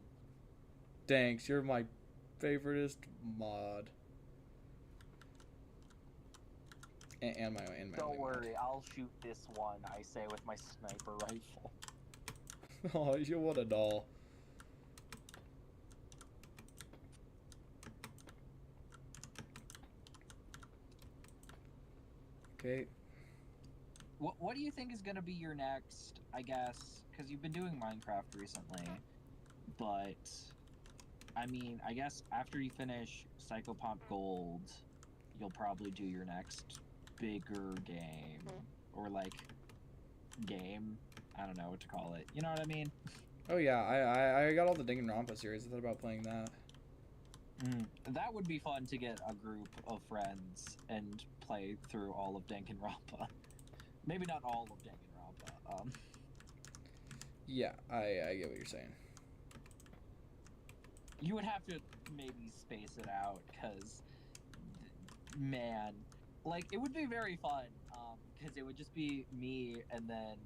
Thanks, you're my favoriteest mod. And my Don't only worry, I'll shoot this one, I say, with my sniper rifle. mod. Oh, you what a doll. Okay. What do you think is going to be your next, I guess, because you've been doing Minecraft recently, but, I mean, I guess after you finish Psychopomp Gold, you'll probably do your next bigger game, or, like, game, I don't know what to call it, you know what I mean? Oh yeah, I got all the Danganronpa series. I thought about playing that. That would be fun to get a group of friends and play through all of Danganronpa. Maybe not all of Danganronpa. Yeah, I get what you're saying. You would have to maybe space it out, because, man, like, it would be very fun, because it would just be me and then,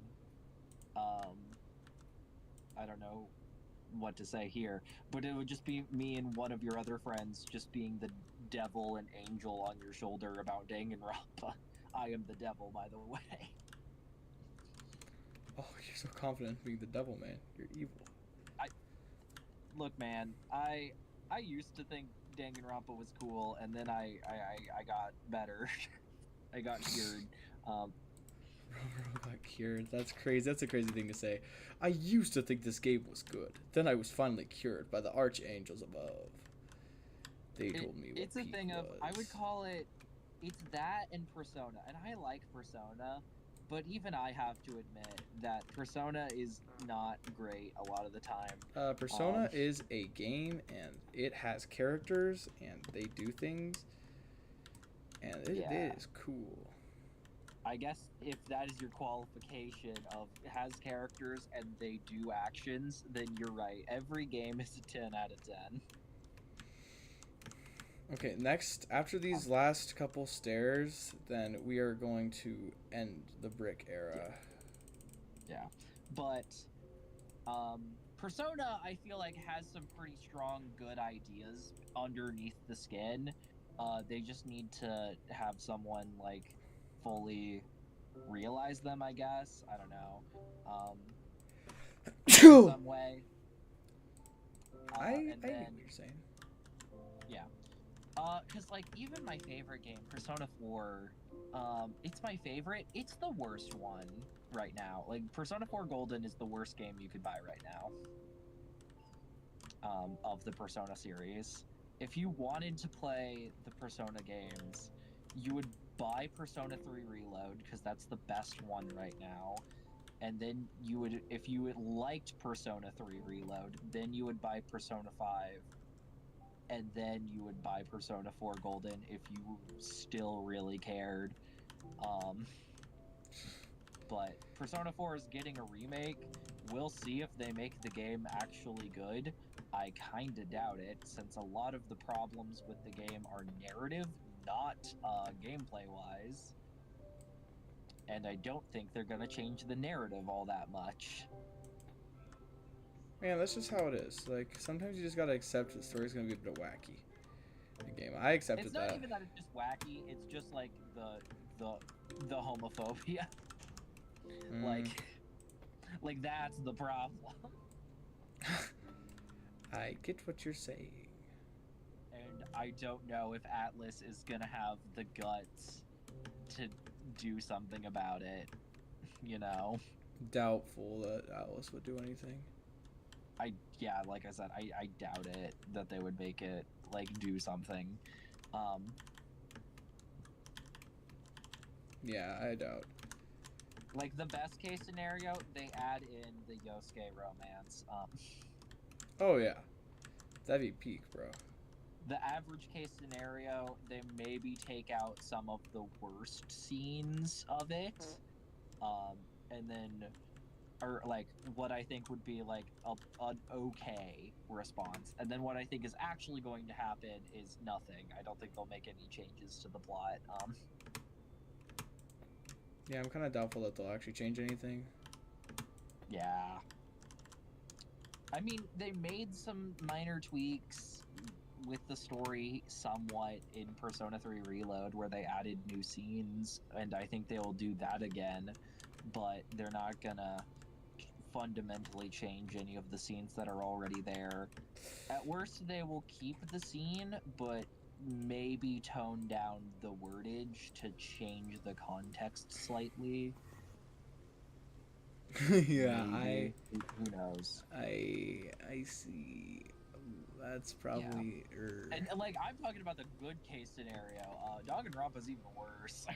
I don't know what to say here, but it would just be me and one of your other friends just being the devil and angel on your shoulder about Danganronpa. I am the devil, by the way. Oh, you're so confident in being the devil, man. You're evil. Look, man, I used to think Danganronpa was cool, and then I got better. I got cured. Roro got cured. That's crazy. That's a crazy thing to say. I used to think this game was good. Then I was finally cured by the archangels above. They told me what it's a peak thing of, was. I would call it, it's that and Persona, and I like Persona, but even I have to admit that Persona is not great a lot of the time. Persona is a game, and it has characters, and they do things, and it is cool. I guess if that is your qualification of has characters and they do actions, then you're right. Every game is a 10 out of 10. Okay, next, after these last couple stairs, then we are going to end the brick era. Yeah. But Persona, I feel like, has some pretty strong, good ideas underneath the skin. They just need to have someone, like, fully realize them, I guess. I don't know. In some way. I and get then, what you're saying. yeah. Cause like even my favorite game, Persona 4, it's my favorite. It's the worst one right now. Like Persona 4 Golden is the worst game you could buy right now. Of the Persona series. If you wanted to play the Persona games, you would buy Persona 3 Reload because that's the best one right now. And then you would, if you had liked Persona 3 Reload, then you would buy Persona 5. And then you would buy Persona 4 Golden if you still really cared. But Persona 4 is getting a remake. We'll see if they make the game actually good. I kinda doubt it, since a lot of the problems with the game are narrative, not gameplay-wise. And I don't think they're gonna change the narrative all that much. Man, that's just how it is. Like, sometimes you just gotta accept the story's gonna be a bit wacky. The game. I accepted It's not that. even that it's just wacky, it's just like the homophobia. Like that's the problem. I get what you're saying. And I don't know if Atlas is gonna have the guts to do something about it, you know? Doubtful that Alice would do anything. Like I said, I doubt it that they would make it, like, do something. Yeah, I doubt. Like, the best case scenario, they add in the Yosuke romance. Oh, yeah. That'd be peak, bro. The average case scenario, they maybe take out some of the worst scenes of it, and then, or like what I think would be like an okay response, and then what I think is actually going to happen is nothing. I don't think they'll make any changes to the plot. Yeah, I'm kind of doubtful that they'll actually change anything. Yeah. I mean, they made some minor tweaks with the story somewhat in Persona 3 Reload, where they added new scenes, and I think they will do that again, but they're not gonna fundamentally change any of the scenes that are already there. At worst, they will keep the scene, but maybe tone down the wordage to change the context slightly. Yeah, Maybe. Who knows? I see. That's probably. Yeah. And like, I'm talking about the good case scenario. Danganronpa's even worse.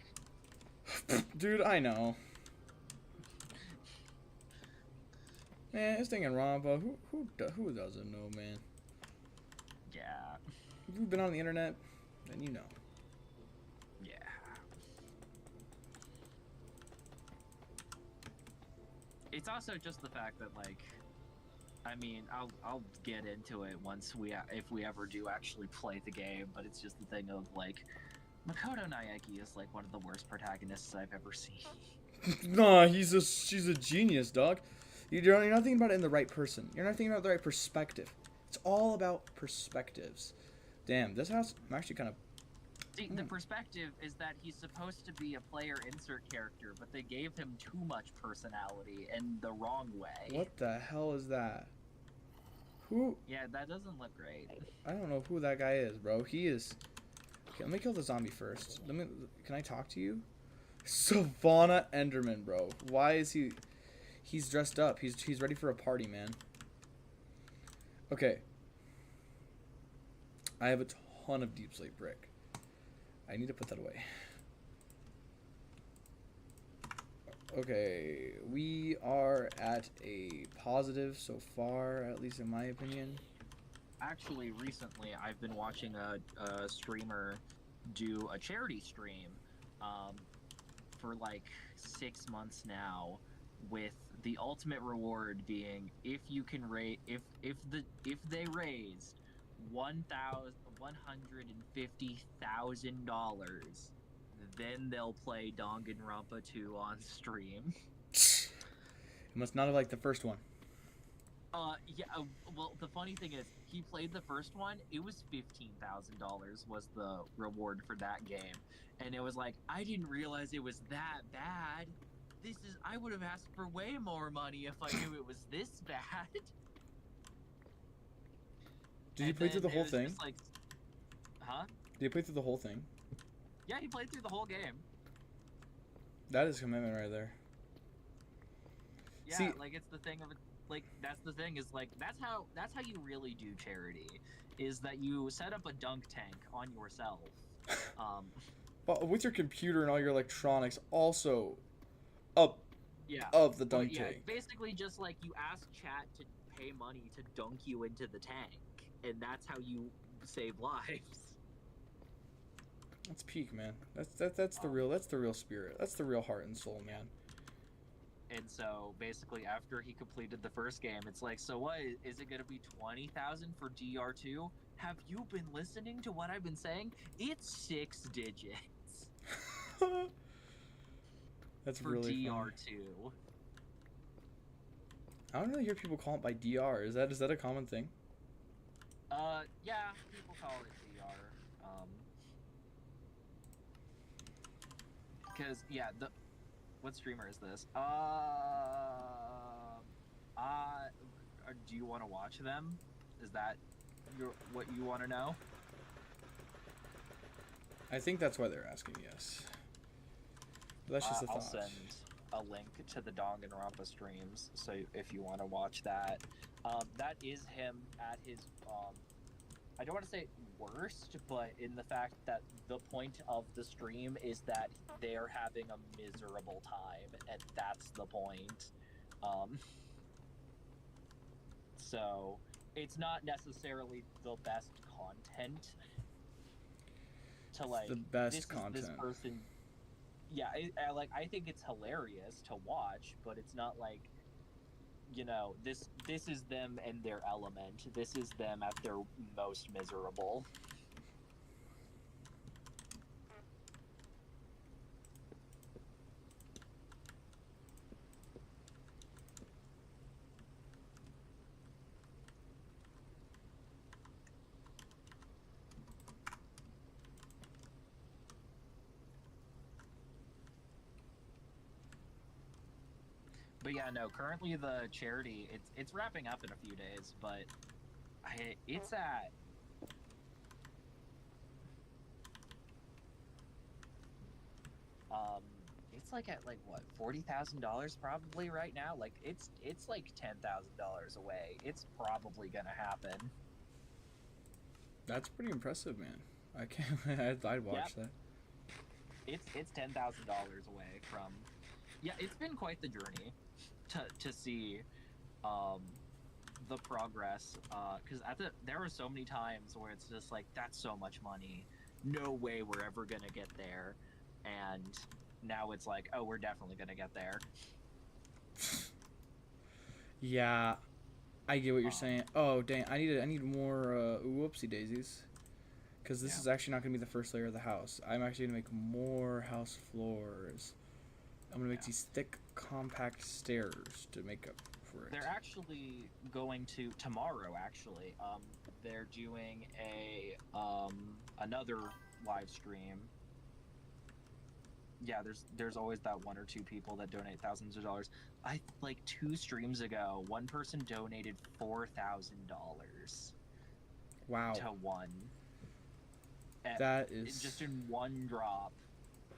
Dude, I know. Man, it's Danganronpa. Who doesn't know, man? Yeah. If you've been on the internet, then you know. Yeah. It's also just the fact that, like, I mean, I'll get into it once if we ever do actually play the game, but it's just the thing of, like, Makoto Naeki is like one of the worst protagonists I've ever seen. Nah, she's a genius, dog. You're not thinking about it in the right person. You're not thinking about the right perspective. It's all about perspectives. Damn, this house, I'm actually kind of See, the perspective is that he's supposed to be a player insert character, but they gave him too much personality in the wrong way. What the hell is that? Who? Yeah, that doesn't look great. I don't know who that guy is, bro. He is. Okay, let me kill the zombie first. Can I talk to you? Savannah Enderman, bro. Why is he? He's dressed up. He's ready for a party, man. Okay. I have a ton of deep slate brick. I need to put that away. Okay, we are at a positive so far, at least in my opinion. Actually, recently I've been watching a streamer do a charity stream for like 6 months now, with the ultimate reward being if you can if they raised $150,000, then they'll play Danganronpa 2 on stream. It must not have liked the first one. Yeah. Well, the funny thing is, he played the first one. It was $15,000 was the reward for that game, and it was like, I didn't realize it was that bad. I would have asked for way more money if I knew it was this bad. Did you play through the whole thing? Like, huh? Did you play through the whole thing? Yeah, he played through the whole game. That is commitment right there. Yeah, See, like it's the thing of it. Like that's the thing is like that's how you really do charity, is that you set up a dunk tank on yourself. But with your computer and all your electronics also up Yeah. of the dunk tank. Basically just like you ask chat to pay money to dunk you into the tank, and that's how you save lives. That's peak, man. That's the real spirit. That's the real heart and soul, man. And so basically after he completed the first game, it's like, so what is it going to be 20,000 for DR2? Have you been listening to what I've been saying? It's 6 digits. That's for really DR2. funny. I don't really hear people call it by DR. Is that a common thing? Yeah, people call it DR. Because yeah, what streamer is this? Do you want to watch them? Is that what you want to know? I think that's why they're asking. Yes. But that's just a thought. I'll send a link to the Danganronpa streams, so if you want to watch that. That is him at his I don't want to say worst, but in the fact that the point of the stream is that they're having a miserable time, and that's the point. So it's not necessarily the best content to like. It's the best this content. This person, yeah, I think it's hilarious to watch, but it's not like, you know, this is them in their element. This is them at their most miserable. But yeah, no, currently the charity, it's wrapping up in a few days, but it's at it's like at like what, $40,000 probably right now. Like it's like $10,000 away. It's probably gonna happen. That's pretty impressive, man. I can't. I'd watch that. It's $10,000 away from. Yeah, it's been quite the journey to see the progress, because there were so many times where it's just like, that's so much money, no way we're ever gonna get there, and now it's like, oh, we're definitely gonna get there. Yeah, I get what you're saying. Oh dang, I need more whoopsie daisies, because this is actually not gonna be the first layer of the house. I'm actually gonna make more house floors. I'm gonna make these thick, compact stairs to make up for it. They're actually going to tomorrow. Actually, they're doing a another live stream. Yeah, there's always that one or two people that donate thousands of dollars. I like 2 streams ago, one person donated $4,000 Wow. to one. That is just in one drop.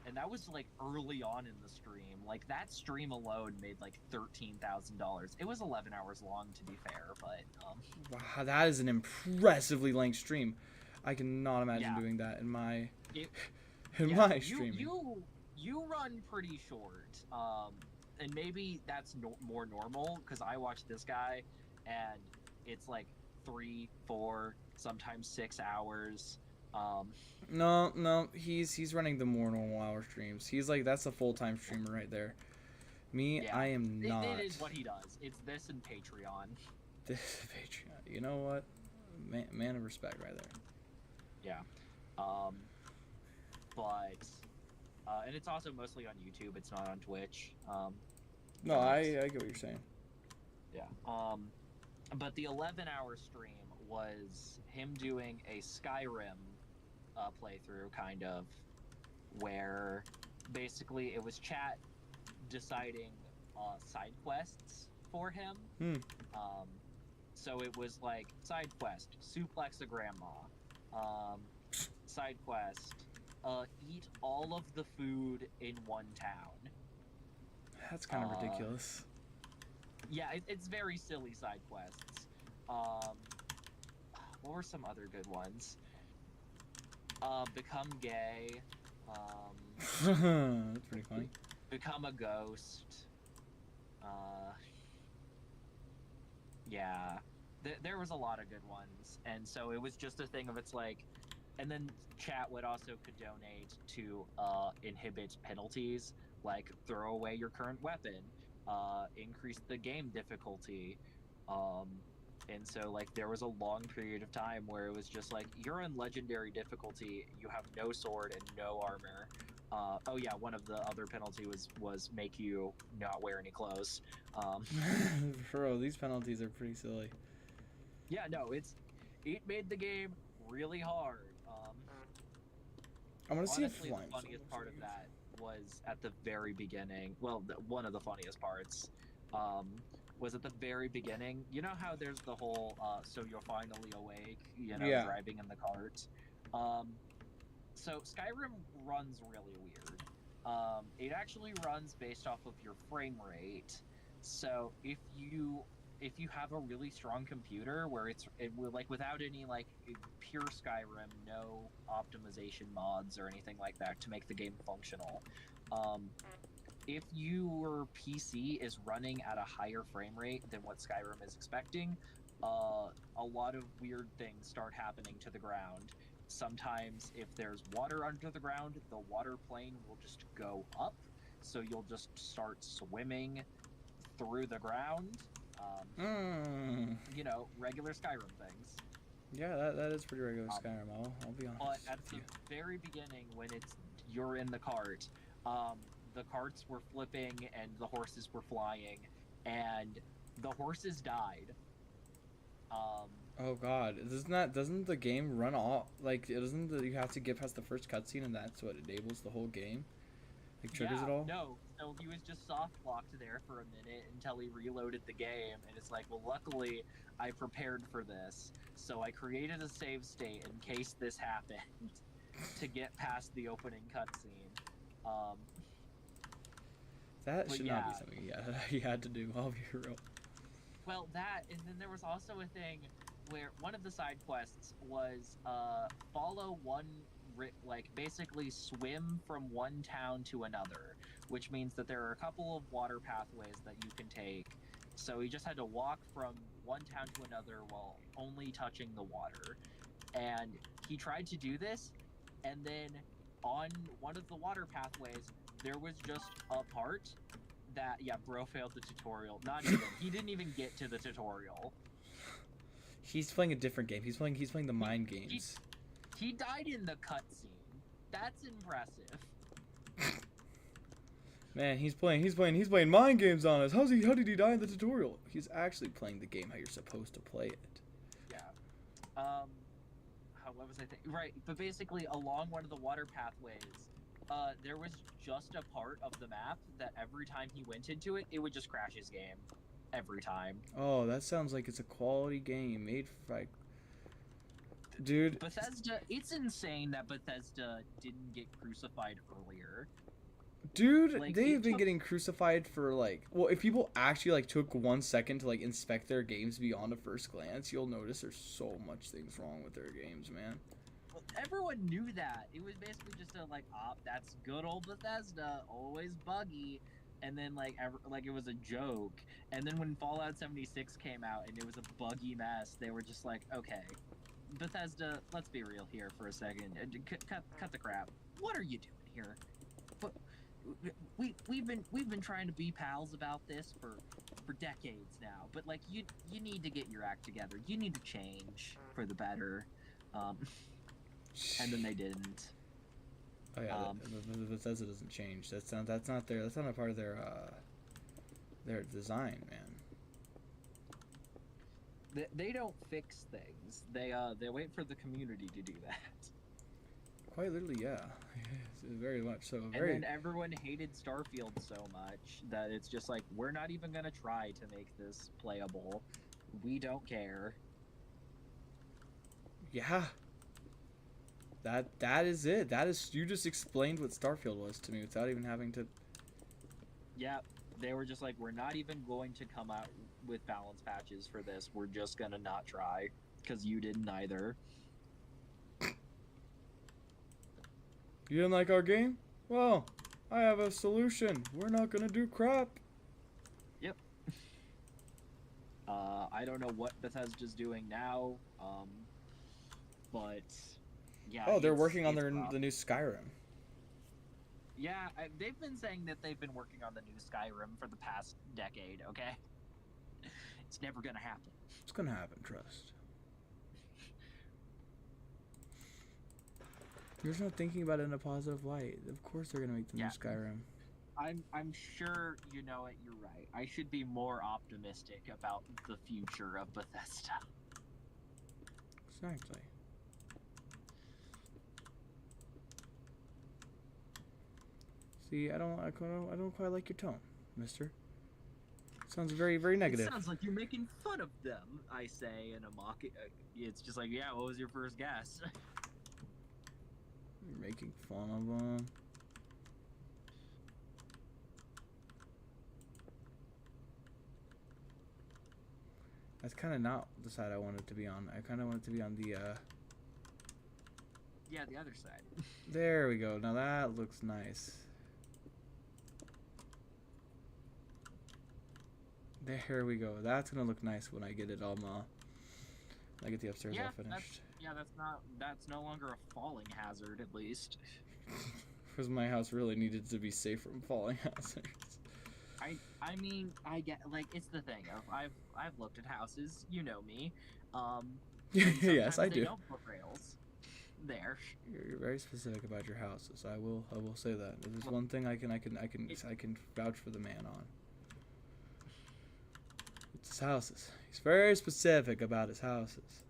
And that was like early on in the stream. Like that stream alone made like $13,000. It was 11 hours long, to be fair, but wow, that is an impressively length stream. I cannot imagine Yeah. doing that in my yeah, my streaming. You run pretty short, and maybe that's more normal because I watch this guy, and it's like 3, 4, sometimes 6 hours. No, he's running the more normal hour streams. He's like, that's a full-time streamer right there. Me, Yeah, I am not. It is what he does. It's this and Patreon. This is Patreon. You know what? Man of respect right there. Yeah. But and it's also mostly on YouTube. It's not on Twitch. No, I get what you're saying. Yeah. But the 11-hour stream was him doing a Skyrim playthrough, kind of, where basically it was chat deciding side quests for him. So it was like side quest, suplex a grandma. Side quest, eat all of the food in one town. That's kind of ridiculous. Yeah, it's very silly side quests. What were some other good ones? Become gay. That's pretty funny. Become a ghost. Yeah. There was a lot of good ones. And so it was just a thing of it's like... And then chat would also could donate to inhibit penalties, like throw away your current weapon, increase the game difficulty. And so, like, there was a long period of time where it was just like, you're on legendary difficulty, you have no sword and no armor. Oh yeah, one of the other penalty was make you not wear any clothes. Bro, these penalties are pretty silly. Yeah, no, it made the game really hard. I want to see if Honestly, the funniest part of that was at the very beginning. Well, one of the funniest parts was at the very beginning. You know how there's the whole so you're finally awake, Yeah. driving in the cart. So Skyrim runs really weird. It actually runs based off of your frame rate. So if you have a really strong computer where it will, like, without any like pure Skyrim, no optimization mods or anything like that to make the game functional, if your PC is running at a higher frame rate than what Skyrim is expecting, a lot of weird things start happening to the ground. Sometimes if there's water under the ground, the water plane will just go up, so you'll just start swimming through the ground. Regular Skyrim things. Yeah, that is pretty regular Skyrim. I'll be honest. But at the very beginning, when you're in the cart, the carts were flipping and the horses were flying, and the horses died. Oh god, doesn't the game run off, like, you have to get past the first cutscene and that's what enables the whole game? Like, triggers it all? No, so he was just soft locked there for a minute until he reloaded the game, and it's like, well, luckily I prepared for this, so I created a save state in case this happened to get past the opening cutscene. That should not be something he had to do. I'll be real. Well, that, and then there was also a thing where one of the side quests was follow basically swim from one town to another, which means that there are a couple of water pathways that you can take. So he just had to walk from one town to another while only touching the water. And he tried to do this, and then on one of the water pathways, there was just a part that, bro failed the tutorial. Not even. He didn't even get to the tutorial. He's playing a different game. He's playing the mind games. He died in the cutscene. That's impressive. Man, he's playing mind games on us. How did he die in the tutorial? He's actually playing the game how you're supposed to play it. Yeah. what was I thinking? Right, but basically along one of the water pathways, there was just a part of the map that every time he went into it, it would just crash his game. Every time. Oh, that sounds like it's a quality game made for like... Dude. Bethesda, it's insane that Bethesda didn't get crucified earlier. Dude, Like, they've been getting crucified for like... Well, if people actually like took 1 second to like inspect their games beyond a first glance, you'll notice there's so much things wrong with their games, man. Well, everyone knew that. It was basically just a like, that's good old Bethesda, always buggy. And then like it was a joke. And then when Fallout 76 came out and it was a buggy mess, they were just like, okay, Bethesda, let's be real here for a second. Cut the crap. What are you doing here? But we've been trying to be pals about this for decades now. But like you need to get your act together. You need to change for the better. And then they didn't. Oh yeah, Bethesda doesn't change. That's not a part of their design, man. They don't fix things. They wait for the community to do that. Quite literally, yeah. Very much so. And then everyone hated Starfield so much that it's just like, we're not even gonna try to make this playable. We don't care. Yeah. That is it. You just explained what Starfield was to me without even having to... Yeah, they were just like, we're not even going to come out with balance patches for this. We're just gonna not try, because you didn't either. You didn't like our game? Well, I have a solution. We're not gonna do crap. Yep. I don't know what Bethesda's doing now, but... Yeah, oh, they're working on the new Skyrim. Yeah, they've been saying that they've been working on the new Skyrim for the past decade, okay? It's never gonna happen. It's gonna happen, trust. You're just not thinking about it in a positive light. Of course they're gonna make the new Skyrim. I'm sure you know it, you're right. I should be more optimistic about the future of Bethesda. Exactly. See, I don't quite like your tone, mister. Sounds very, very negative. It sounds like you're making fun of them, I say in a mock... it's just like, yeah, what was your first guess? You're making fun of them. That's kind of not the side I wanted to be on. I kind of wanted to be on the, Yeah, the other side. There we go. Now that looks nice. There we go. That's gonna look nice when I get it all, I get the upstairs all finished. That's no longer a falling hazard, at least. Because my house really needed to be safe from falling hazards. I mean, I get, like, it's the thing of, I've looked at houses, you know me, yes, I do. They don't put rails there. You're very specific about your houses. I will say that. There's one thing I can vouch for the man on. It's his houses. He's very specific about his houses.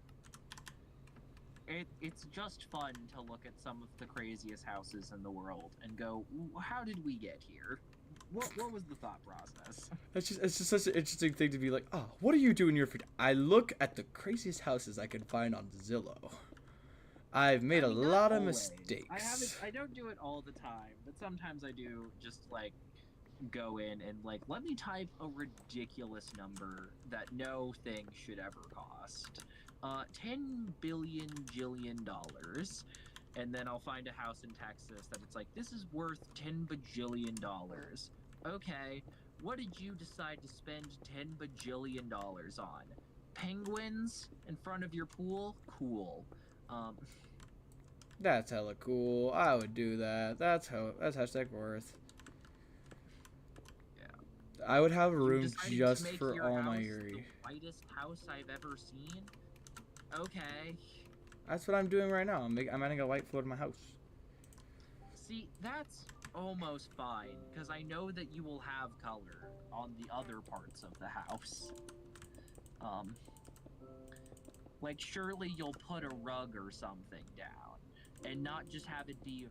It's just fun to look at some of the craziest houses in the world and go, how did we get here? What was the thought process? It's just such an interesting thing to be like, oh, what are you doing here for? I look at the craziest houses I can find on Zillow. I've made a lot of mistakes. I don't do it all the time, but sometimes I do just like go in and like, let me type a ridiculous number that no thing should ever cost. $10 billion jillion dollars. And then I'll find a house in Texas that it's like, this is worth $10 bajillion. Okay, what did you decide to spend $10 bajillion on? Penguins in front of your pool? Cool. That's hella cool. I would do that. That's hashtag worth. Yeah. I would have a room just to make for your all my house Yuri. The whitest house I've ever seen? Okay. That's what I'm doing right now. I'm adding a white floor to my house. See, that's almost fine, because I know that you will have color on the other parts of the house. Like, surely you'll put a rug or something down, and not just have it be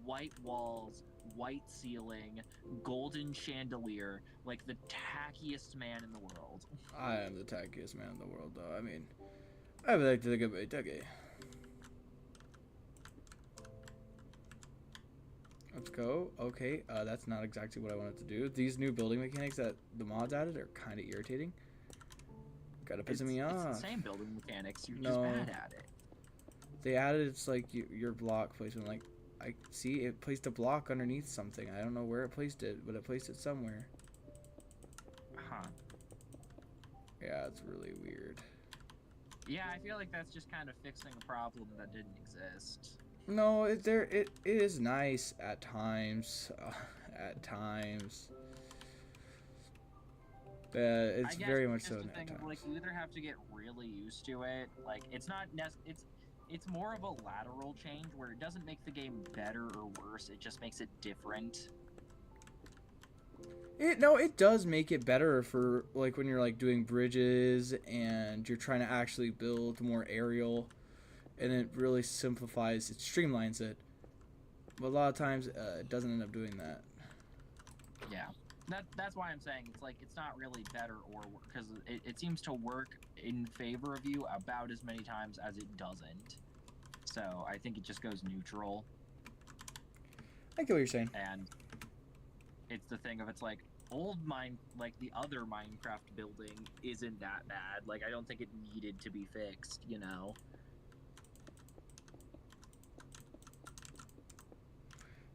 white walls, white ceiling, golden chandelier, like the tackiest man in the world. I am the tackiest man in the world, though. I mean, I would like to think of it tacky. Let's go. Okay, that's not exactly what I wanted to do. These new building mechanics that the mods added are kind of irritating. Gotta piss me off. It's the same building mechanics. You're No. just bad at it. They added it's like your block placement. Like I see it placed a block underneath something. I don't know where it placed it, but it placed it somewhere. Huh. Yeah, it's really weird. Yeah, I feel like that's just kind of fixing a problem that didn't exist. No, it is nice at times. At times. It's very much so at times. Like, you either have to get really used to it. Like, it's not it's more of a lateral change where it doesn't make the game better or worse. It just makes it different. It does make it better for like when you're like doing bridges and you're trying to actually build more aerial, and it really simplifies it, streamlines it. But a lot of times it doesn't end up doing that. Yeah. That's why I'm saying it's like it's not really better or because it seems to work in favor of you about as many times as it doesn't. So I think it just goes neutral. I get what you're saying. And it's the thing of it's like like the other Minecraft building isn't that bad. Like I don't think it needed to be fixed, you know.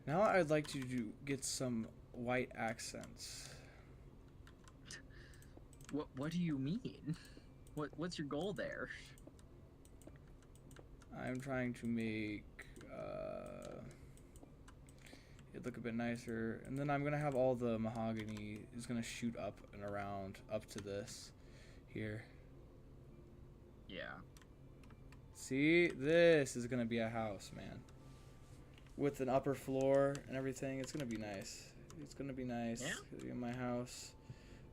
Now I'd like to get some white accents. What do you mean? What's your goal there? I'm trying to make it look a bit nicer, and then I'm gonna have all the mahogany is gonna shoot up and around up to this here. Yeah. See, this is gonna be a house, man, with an upper floor and everything. It's gonna be nice. It's gonna be nice. Yeah. In my house,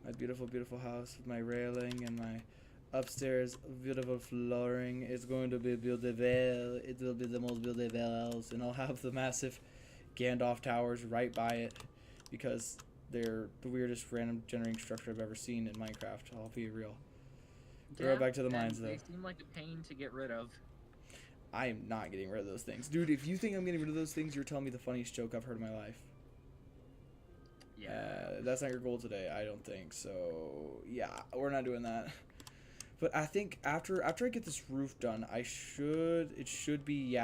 my beautiful, beautiful house with my railing and my upstairs beautiful flooring. It's going to be beautiful. It will be the most beautiful house, and I'll have the massive Gandalf towers right by it because they're the weirdest random generating structure I've ever seen in Minecraft. I'll be real. Throw it back to the mines, though. They seem like a pain to get rid of. I am not getting rid of those things, dude. If you think I'm getting rid of those things, you're telling me the funniest joke I've heard in my life. Yeah. That's not your goal today, I don't think. So yeah, we're not doing that. But I think after I get this roof done, it should be,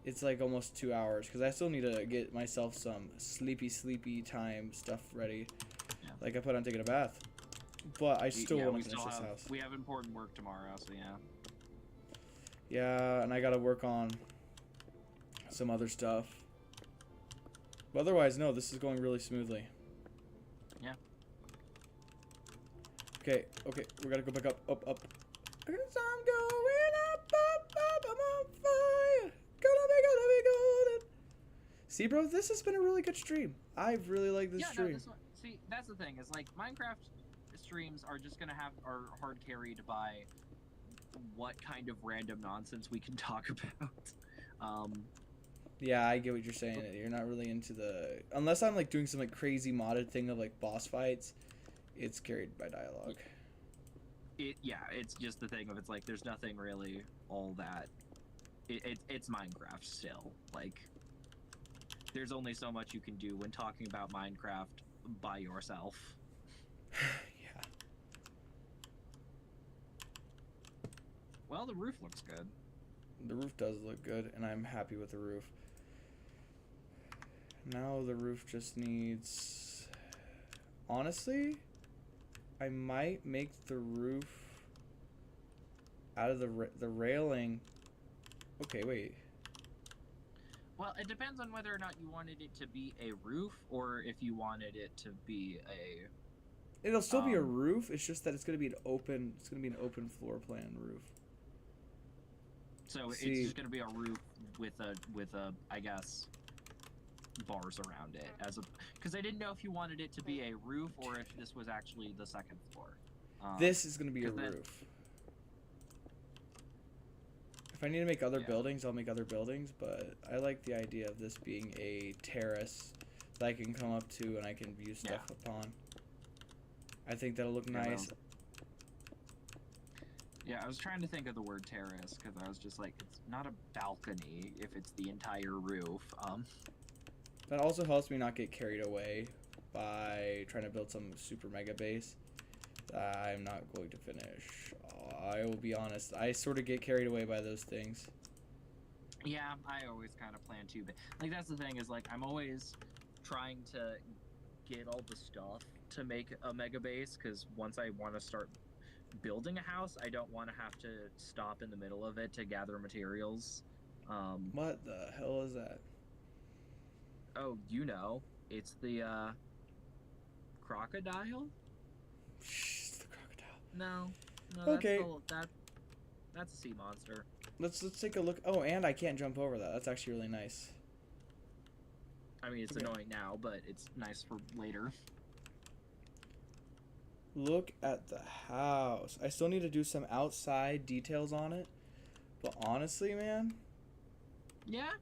it's like almost 2 hours because I still need to get myself some sleepy time stuff ready. Yeah. Like I put on taking a bath. But I still want to finish this house. We have important work tomorrow, so yeah. Yeah, and I gotta work on some other stuff. But otherwise, no, this is going really smoothly. Yeah. Okay, we gotta go back up. I'm going up, I'm on fire. Gonna be golden. See, bro, this has been a really good stream. I really like this stream. No, this one, see, that's the thing, is like, Minecraft streams are just gonna are hard carried by what kind of random nonsense we can talk about. Yeah, I get what you're saying. You're not really into the... Unless I'm, like, doing some, like, crazy modded thing of, like, boss fights, it's carried by dialogue. Yeah, it's just the thing of it's like, there's nothing really all that... It's Minecraft still. Like, there's only so much you can do when talking about Minecraft by yourself. Yeah. Well, the roof looks good. The roof does look good, and I'm happy with the roof. Now the roof just needs... Honestly, I might make the roof out of the railing. Okay, wait. Well, it depends on whether or not you wanted it to be a roof or if you wanted it to be a... It'll still be a roof. It's just that it's gonna be an open. It's gonna be an open floor plan roof. So it's just gonna be a roof with a I guess bars around it because I didn't know if you wanted it to be a roof or if this was actually the second floor. This is gonna be a roof. If I need to make other Yeah. buildings, I'll make other buildings, but I like the idea of this being a terrace that I can come up to and I can view stuff upon. I think that'll look Yeah, nice. Yeah, I was trying to think of the word terrace because I was just like, it's not a balcony if it's the entire roof. That also helps me not get carried away by trying to build some super mega base that I'm not going to finish. I will be honest, I sort of get carried away by those things. Yeah, I always kind of plan to, but like that's the thing is like I'm always trying to get all the stuff to make a mega base because once I want to start building a house, I don't want to have to stop in the middle of it to gather materials. What the hell is that? Oh, you know, it's the crocodile. Shh, it's the crocodile. No, Okay. that's a sea monster. Let's take a look. Oh, and I can't jump over that. That's actually really nice. I mean, it's Okay. annoying now, but it's nice for later. Look at the house. I still need to do some outside details on it. But honestly, man. Yeah.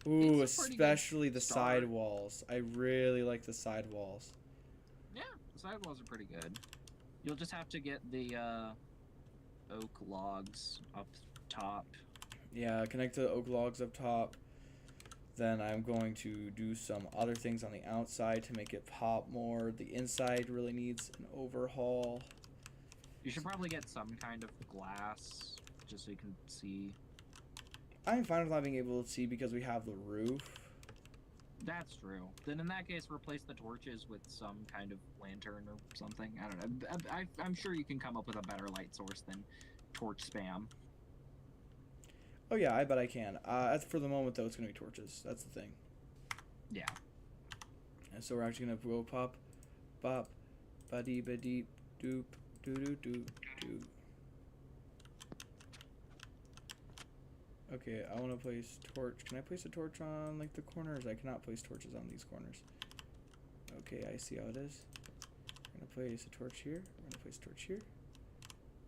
Ooh, It's a pretty good especially the start. side walls. I really like the side walls. Yeah, the sidewalls are pretty good. You'll just have to get the oak logs up top. Yeah, connect the oak logs up top. Then I'm going to do some other things on the outside to make it pop more. The inside really needs an overhaul. You should probably get some kind of glass just so you can see. I'm fine with not being able to see because we have the roof. That's true. Then in that case, replace the torches with some kind of lantern or something. I don't know. I'm sure you can come up with a better light source than torch spam. Oh yeah, I bet I can. For the moment though, it's gonna be torches. That's the thing. Yeah. And so we're actually gonna go pop, bop, ba-dee ba-dee, doop, doo-doo-doo, doo. Okay, I want to place torch. Can I place a torch on like the corners? I cannot place torches on these corners. Okay, I see how it is. We're gonna place a torch here. We're gonna place a torch here.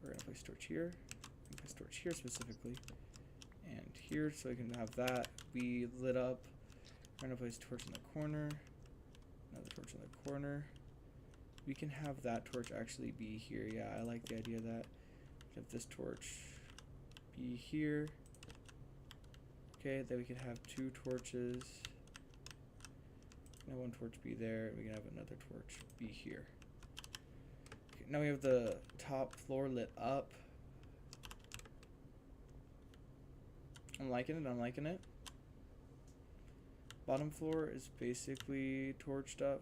We're gonna place a torch here. We're gonna place a torch here specifically. And here, so I can have that be lit up. We're gonna place a torch in the corner. Another torch in the corner. We can have that torch actually be here. Yeah, I like the idea of that. Have this torch be here. Okay, then we can have two torches. Now one torch be there. We can have another torch be here. Okay, now we have the top floor lit up. I'm liking it. I'm liking it. Bottom floor is basically torched up.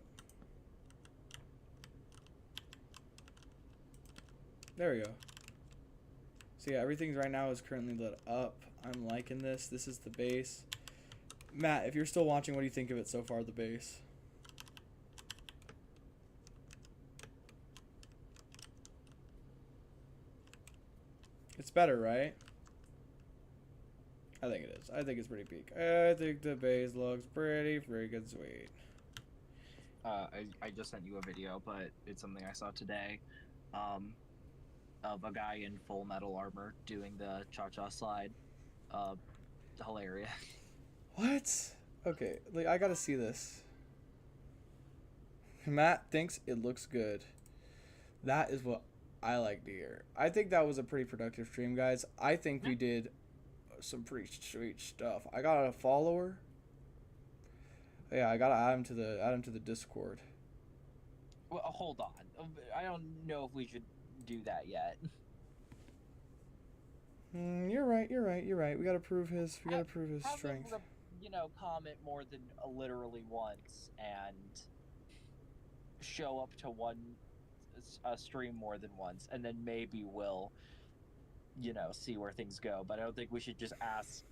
There we go. So yeah, everything right now is currently lit up. I'm liking this. This is the base. Matt, if you're still watching, what do you think of it so far, the base? It's better, right? I think it is. I think it's pretty peak. I think the base looks pretty freaking sweet. I just sent you a video, but it's something I saw today. Of a guy in full metal armor doing the cha-cha slide. Hilarious. What? Okay, like I gotta see this. Matt thinks it looks good. That is what I like to hear. I think that was a pretty productive stream, guys. I think we did some pretty sweet stuff. I got a follower. Yeah, I gotta add him to the Discord. Well, hold on. I don't know if we should do that yet. You're right. We gotta prove his strength. Have him, comment more than literally once and show up to a stream more than once, and then maybe we'll, see where things go. But I don't think we should just ask,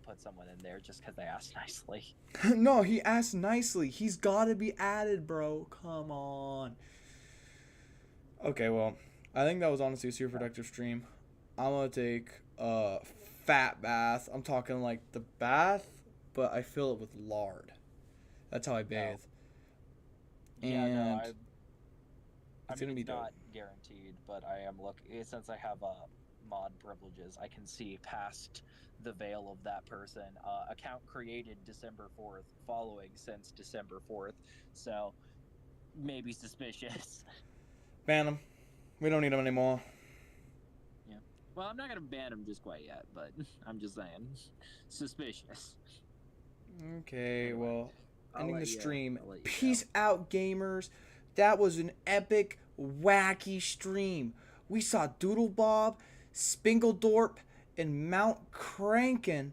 put someone in there just because they asked nicely. No, he asked nicely. He's gotta be added, bro. Come on. Okay, well, I think that was honestly a super productive stream. I'm gonna take a fat bath. I'm talking like the bath, but I fill it with lard. That's how I bathe. I it's mean, gonna be it's dope. not guaranteed, but I am looking since I have mod privileges. I can see past the veil of that person. Account created December 4th, following since December 4th. So maybe suspicious. Ban him. We don't need him anymore. Yeah. Well, I'm not gonna ban him just quite yet, but I'm just saying, suspicious. Okay, Anyway, well, I'll ending the let you- stream. I'll let you Peace go. out, gamers. That was an epic, wacky stream. We saw Doodle Bob, Spingledorp, and Mount Crankin